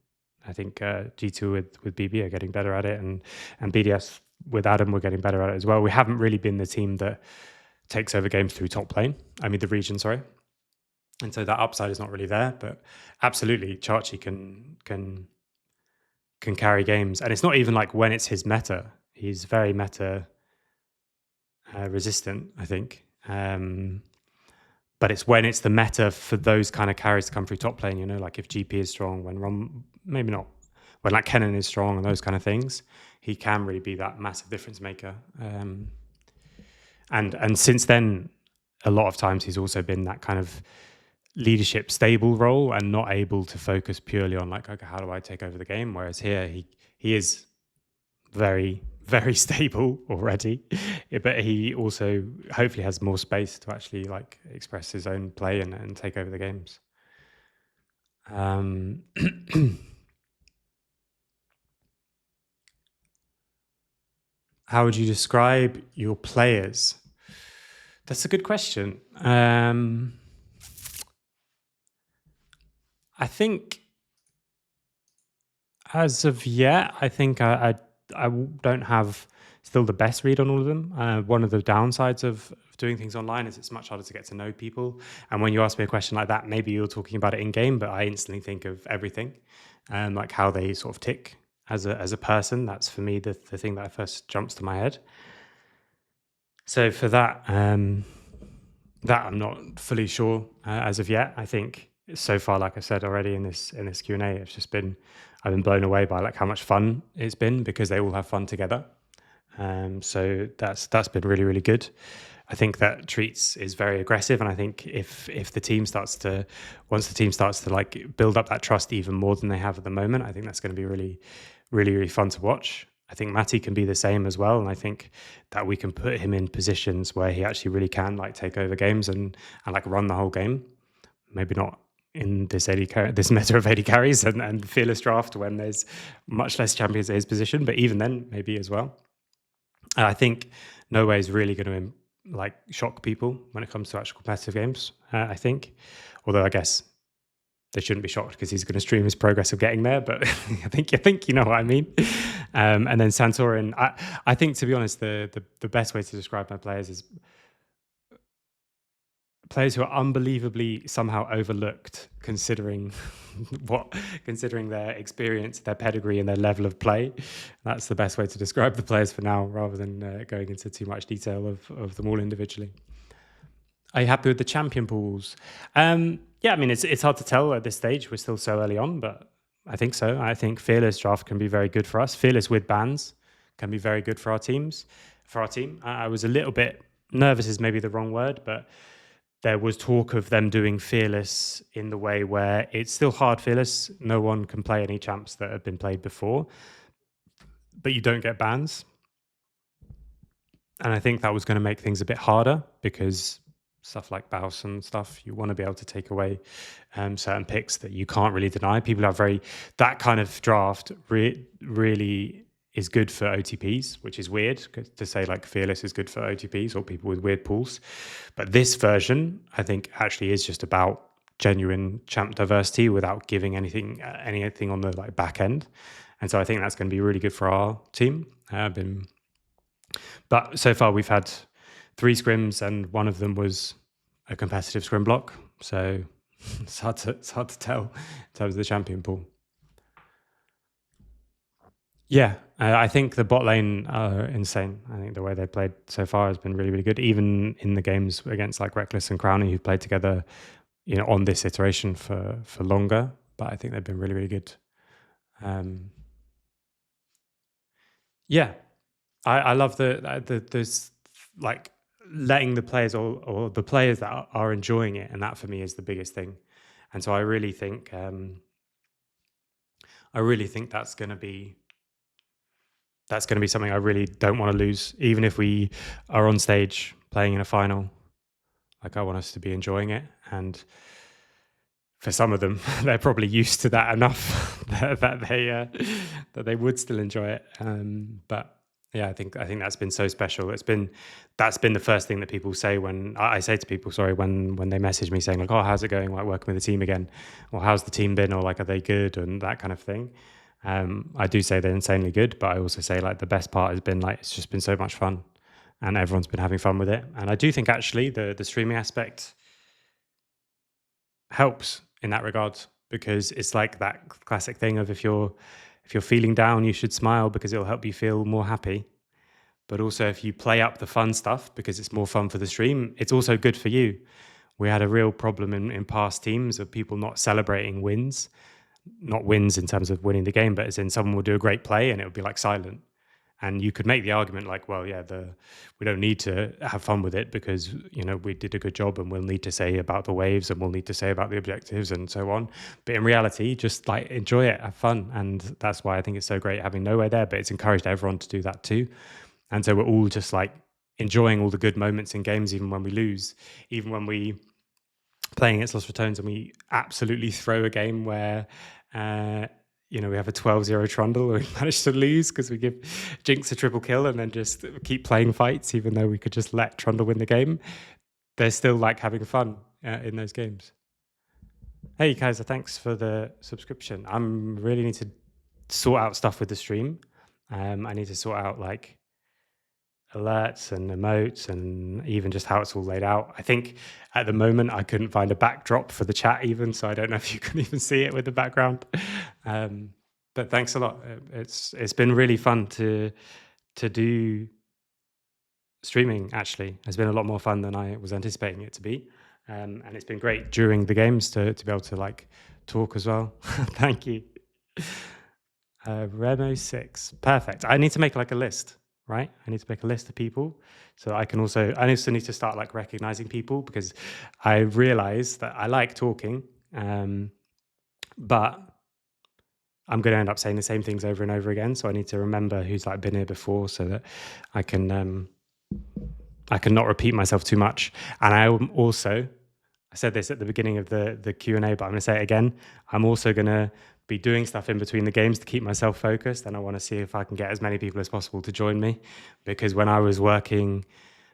I think G2 with BB are getting better at it, and BDS with Adam we're getting better at it as well. We haven't really been the team that takes over games through top lane. I mean, the region, sorry. And so that upside is not really there, but absolutely, Chachi can carry games, and it's not even like when it's his meta. He's very meta resistant, I think. But it's when it's the meta for those kind of carries to come through top lane, like if GP is strong, maybe not, when like Kennen is strong and those kind of things, he can really be that massive difference maker. And since then, a lot of times he's also been that kind of leadership stable role and not able to focus purely on like, okay, how do I take over the game? Whereas here he is very, very stable already, but he also hopefully has more space to actually like express his own play and take over the games. How would you describe your players? That's a good question. I think as of yet, I think I don't have still the best read on all of them. One of the downsides of doing things online is it's much harder to get to know people. And when you ask me a question like that, maybe you're talking about it in game, but I instantly think of everything, like how they sort of tick as a person. That's for me the thing that first jumps to my head. So for that, that I'm not fully sure as of yet. I think so far, like I said already in this Q&A, it's just been, I've been blown away by like how much fun it's been because they all have fun together. So that's been really, really good. I think that Treats is very aggressive, and I think if the team starts to, once the team starts to like build up that trust even more than they have at the moment, I think that's going to be really, really, really fun to watch. I think Matty can be the same as well, and I think that we can put him in positions where he actually really can like take over games and like run the whole game. Maybe not in this this meta of 80 carries and fearless draft when there's much less champions at his position, but even then maybe as well. And I think No Way is really going to like shock people when it comes to actual competitive games. I think, although I guess they shouldn't be shocked because he's going to stream his progress of getting there. But I think you know what I mean. And then Santorin, I think, to be honest, the best way to describe my players is players who are unbelievably somehow overlooked, considering considering their experience, their pedigree, and their level of play. That's the best way to describe the players for now, rather than going into too much detail of them all individually. Are you happy with the champion pools? Yeah, I mean, it's hard to tell at this stage. We're still so early on, but I think so. I think Fearless draft can be very good for us. Fearless with bans can be very good for our teams. For our team, I was a little bit nervous, is maybe the wrong word, but there was talk of them doing Fearless in the way where it's still hard Fearless. No one can play any champs that have been played before, but you don't get bans. And I think that was going to make things a bit harder because stuff like Baus and stuff, you want to be able to take away certain picks that you can't really deny. People are that kind of draft really is good for OTPs, which is weird to say like Fearless is good for OTPs or people with weird pools. But this version, I think, actually is just about genuine champ diversity without giving anything on the like back end. And so I think that's going to be really good for our team. But so far we've had 3 scrims and one of them was a competitive scrim block. So it's hard to tell in terms of the champion pool. Yeah, I think the bot lane are insane. I think the way they played so far has been really, really good. Even in the games against like Reckless and Crowny, who played together, on this iteration for longer. But I think they've been really, really good. Um, yeah, I love there's like letting the players or the players that are enjoying it, and that for me is the biggest thing. And so I really think that's going to be something I really don't want to lose, even if we are on stage playing in a final. Like I want us to be enjoying it, and for some of them, they're probably used to that enough that they would still enjoy it. But yeah, I think that's been so special. That's been the first thing that people say when I say to people, sorry, when they message me saying like, "Oh, how's it going? Like working with the team again?" Or "How's the team been?" Or like, "Are they good?" And that kind of thing. I do say they're insanely good, but I also say like the best part has been like it's just been so much fun, and everyone's been having fun with it. And I do think actually the streaming aspect helps in that regard because it's like that classic thing of if you're feeling down, you should smile because it'll help you feel more happy. But also, if you play up the fun stuff because it's more fun for the stream, it's also good for you. We had a real problem in past teams of people not celebrating wins, not wins in terms of winning the game, but as in someone will do a great play and it would be like silent. And you could make the argument like, well, yeah, we don't need to have fun with it because we did a good job, and we'll need to say about the waves, and we'll need to say about the objectives, and so on. But in reality, just like enjoy it, have fun, and that's why I think it's so great having Nowhere there. But it's encouraged everyone to do that too, and so we're all just like enjoying all the good moments in games, even when we lose, even when we playing against Lost Returns and we absolutely throw a game where we have a 12-0 trundle and we manage to lose because we give Jinx a triple kill and then just keep playing fights even though we could just let Trundle win the game. They're still like having fun in those games. Hey Kaiser, thanks for the subscription. I'm really need to sort out stuff with the stream. I need to sort out like alerts and emotes and even just how it's all laid out. I think at the moment I couldn't find a backdrop for the chat even, so I don't know if you can even see it with the background. Um, but thanks a lot. It's been really fun to do streaming. Actually, it's been a lot more fun than I was anticipating it to be, and it's been great during the games to be able to like talk as well. Thank you. Remo 6. Perfect. I need to make like a list, right? I need to make a list of people. So I also need to start like recognizing people because I realize that I like talking, but I'm going to end up saying the same things over and over again. So I need to remember who's like been here before so that I can not repeat myself too much. And I said this at the beginning of the Q&A, but I'm going to say it again. I'm also going to be doing stuff in between the games to keep myself focused, and I want to see if I can get as many people as possible to join me, because when I was working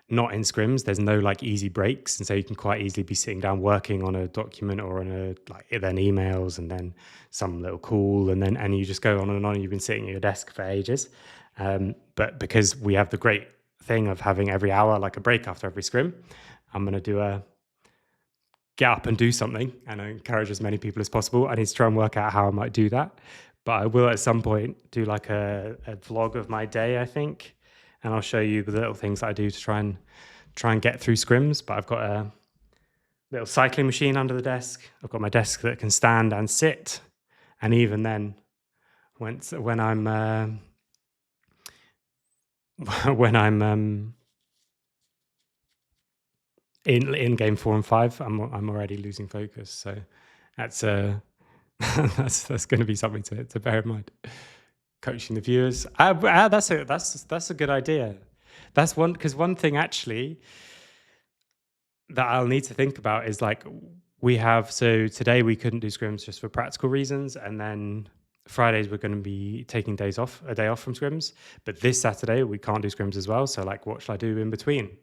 not in scrims, there's no like easy breaks, and so you can quite easily be sitting down working on a document or on a like then emails and then some little call, and you just go on and on. And you've been sitting at your desk for ages, but because we have the great thing of having every hour like a break after every scrim, I'm going to do a get up and do something, and I encourage as many people as possible. I need to try and work out how I might do that, but I will at some point do like a vlog of my day, I think, and I'll show you the little things that I do to try and get through scrims. But I've got a little cycling machine under the desk. I've got my desk that can stand and sit, and even then, when I'm when I'm in game 4 and 5, I'm already losing focus. So that's that's going to be something to bear in mind. Coaching the viewers, that's a good idea. That's one, because one thing actually that I'll need to think about is like so today we couldn't do scrims just for practical reasons, and then Fridays we're going to be taking a day off from scrims, but this Saturday we can't do scrims as well. So like, what should I do in between?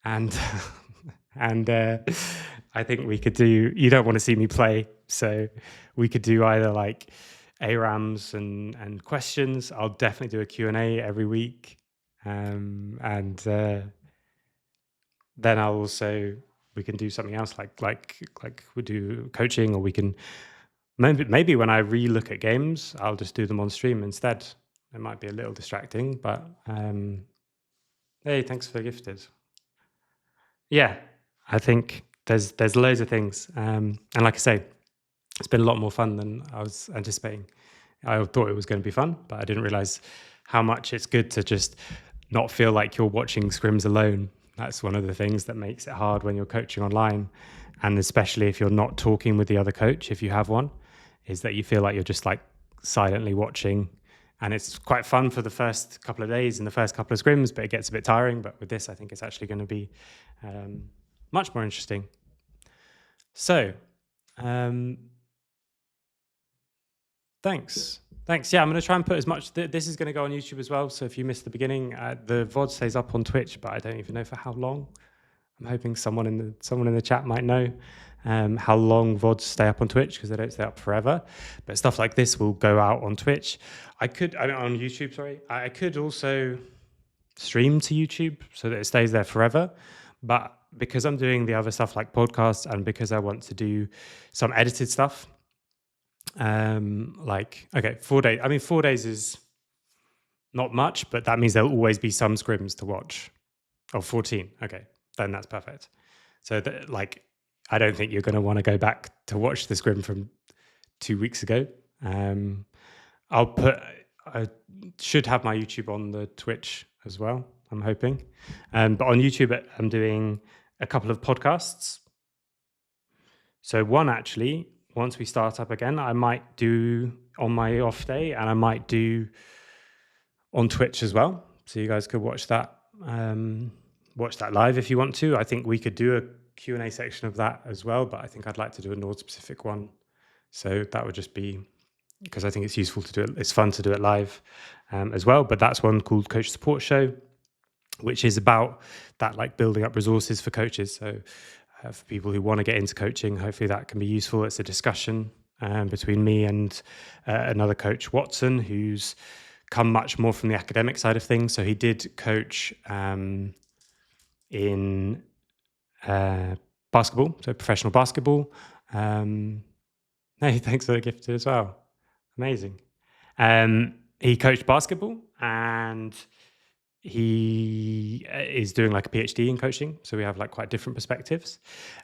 And and I think we could do. You don't want to see me play, so we could do either like ARAMs and questions. I'll definitely do a Q&A every week, and then we can do something else like we do coaching, or we can Maybe when I re-look at games, I'll just do them on stream instead. It might be a little distracting, but hey, thanks for the gifted. Yeah, I think there's loads of things, and like I say, it's been a lot more fun than I was anticipating. I thought it was going to be fun, but I didn't realize how much it's good to just not feel like you're watching scrims alone. That's one of the things that makes it hard when you're coaching online, and especially if you're not talking with the other coach, if you have one, is that you feel like you're just like silently watching. And it's quite fun for the first couple of days and the first couple of scrims, but it gets a bit tiring. But with this, I think it's actually going to be much more interesting. So, um, thanks. Thanks. Yeah, I'm going to try and put as much. This is going to go on YouTube as well. So if you missed the beginning, the VOD stays up on Twitch, but I don't even know for how long. I'm hoping someone in the chat might know how long VODs stay up on Twitch, because they don't stay up forever. But stuff like this will go out on Twitch. On YouTube. Sorry, I could also stream to YouTube so that it stays there forever. But because I'm doing the other stuff like podcasts, and because I want to do some edited stuff, like, okay, 4 days. I mean, 4 days is not much, but that means there'll always be some scrims to watch. Oh, 14. Okay, then that's perfect. So like, I don't think you're going to want to go back to watch the scrim from 2 weeks ago. I should have my YouTube on the Twitch as well, I'm hoping. But on YouTube, I'm doing a couple of podcasts. So one, actually, once we start up again, I might do on my off day, and I might do on Twitch as well. So you guys could watch that live if you want to. I think we could do a Q&A section of that as well, but I think I'd like to do a NORD specific one. So that would just be, because I think it's useful to do it. It's fun to do it live as well. But that's one called Coach Support Show, which is about that, like building up resources for coaches. So for people who want to get into coaching, hopefully that can be useful. It's a discussion between me and another coach, Watson, who's come much more from the academic side of things. So he did coach in basketball, so professional basketball. Hey, thanks for the gift as well. Amazing. He coached basketball, and he is doing like a PhD in coaching. So we have like quite different perspectives.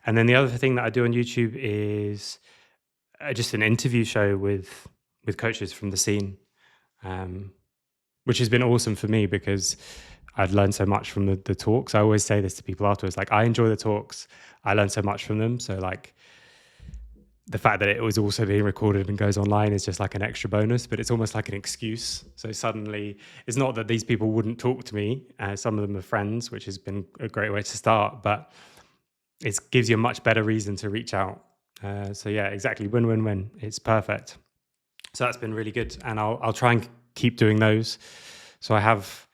And then the other thing that I do on YouTube is just an interview show with coaches from the scene, which has been awesome for me because I've learned so much from the talks. I always say this to people afterwards, like, I enjoy the talks. I learned so much from them. So like, the fact that it was also being recorded and goes online is just like an extra bonus, but it's almost like an excuse. So suddenly, it's not that these people wouldn't talk to me. Some of them are friends, which has been a great way to start, but it gives you a much better reason to reach out. So yeah, exactly. Win-win-win. It's perfect. So that's been really good. And I'll try and keep doing those. So I have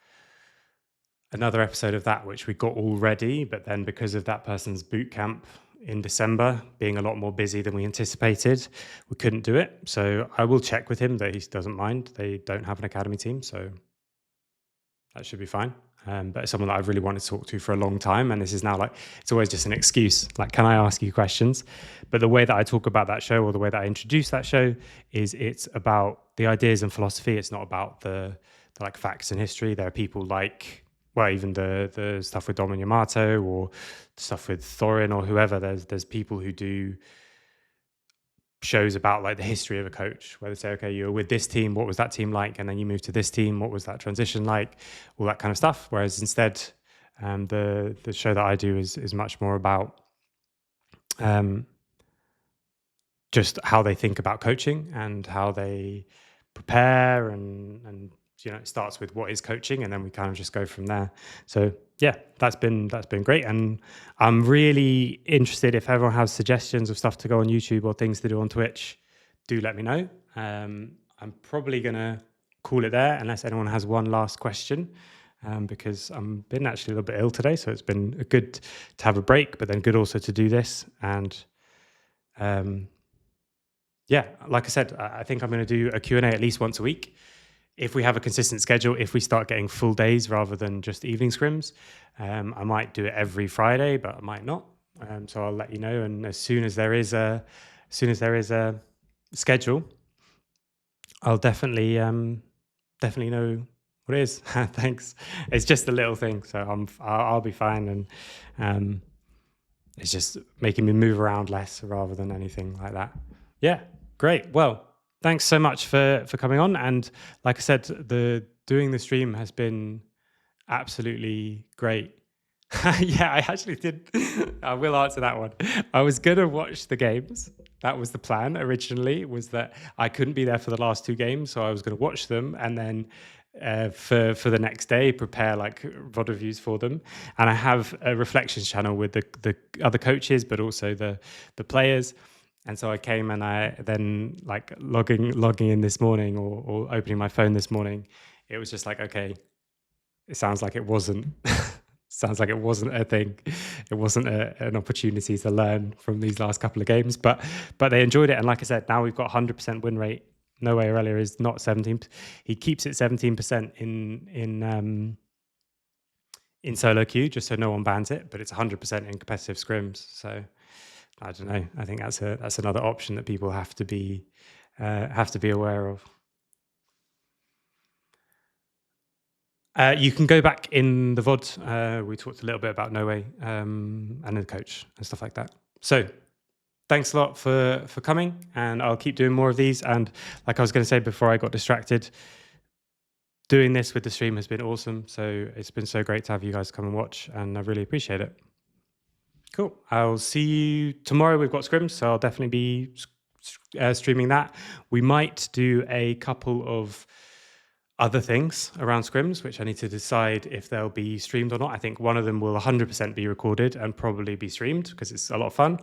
another episode of that, which we got all ready, but then because of that person's boot camp in December being a lot more busy than we anticipated, we couldn't do it. So I will check with him that he doesn't mind. They don't have an academy team, so that should be fine. But it's someone that I've really wanted to talk to for a long time. And this is now like, it's always just an excuse. Like, can I ask you questions? But the way that I talk about that show, or the way that I introduce that show, is it's about the ideas and philosophy. It's not about the like facts and history. There are people like, well, even the stuff with Dom and Yamato, or stuff with Thorin, or whoever. There's people who do shows about like the history of a coach, where they say, okay, you were with this team, what was that team like? And then you moved to this team, what was that transition like? All that kind of stuff. Whereas instead, the show that I do is much more about just how they think about coaching and how they prepare, and it starts with what is coaching, and then we kind of just go from there. So yeah, that's been great. And I'm really interested, if everyone has suggestions of stuff to go on YouTube or things to do on Twitch, do let me know. I'm probably gonna call it there unless anyone has one last question, because I've been actually a little bit ill today, so it's been good to have a break, but then good also to do this. And yeah, like I said, I think I'm going to do a Q&A at least once a week. If we have a consistent schedule, if we start getting full days rather than just evening scrims, I might do it every Friday, but I might not. So I'll let you know. And as soon as there is a schedule, I'll definitely know what it is. Thanks. It's just a little thing, so I'll be fine, and um, it's just making me move around less rather than anything like that. Yeah, great. Well, thanks so much for coming on. And like I said, the doing the stream has been absolutely great. Yeah, I actually did. I will answer that one. I was gonna watch the games. That was the plan originally. Was that I couldn't be there for the last two games, so I was gonna watch them and then for the next day prepare like VOD reviews for them. And I have a reflections channel with the other coaches, but also the players. And so I came and I then like logging in this morning or opening my phone this morning. It was just like, okay, it sounds like it wasn't sounds like it wasn't a thing. It wasn't an opportunity to learn from these last couple of games, but they enjoyed it. And like I said, now we've got 100% win rate. No Way Aurelia is not 17. He keeps it 17% in solo queue, just so no one bans it, but it's 100% in competitive scrims. So I don't know. I think that's another option that people have to be aware of. You can go back in the VOD. We talked a little bit about No Way and the coach and stuff like that. So thanks a lot for coming, and I'll keep doing more of these. And like I was going to say before I got distracted, doing this with the stream has been awesome. So it's been so great to have you guys come and watch, and I really appreciate it. Cool. I'll see you tomorrow. We've got scrims, so I'll definitely be streaming that. We might do a couple of other things around scrims, which I need to decide if they'll be streamed or not. I think one of them will 100% be recorded and probably be streamed because it's a lot of fun.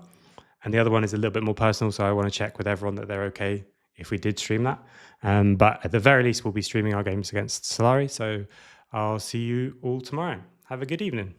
And the other one is a little bit more personal, so I want to check with everyone that they're okay if we did stream that. But at the very least, we'll be streaming our games against Solari. So I'll see you all tomorrow. Have a good evening.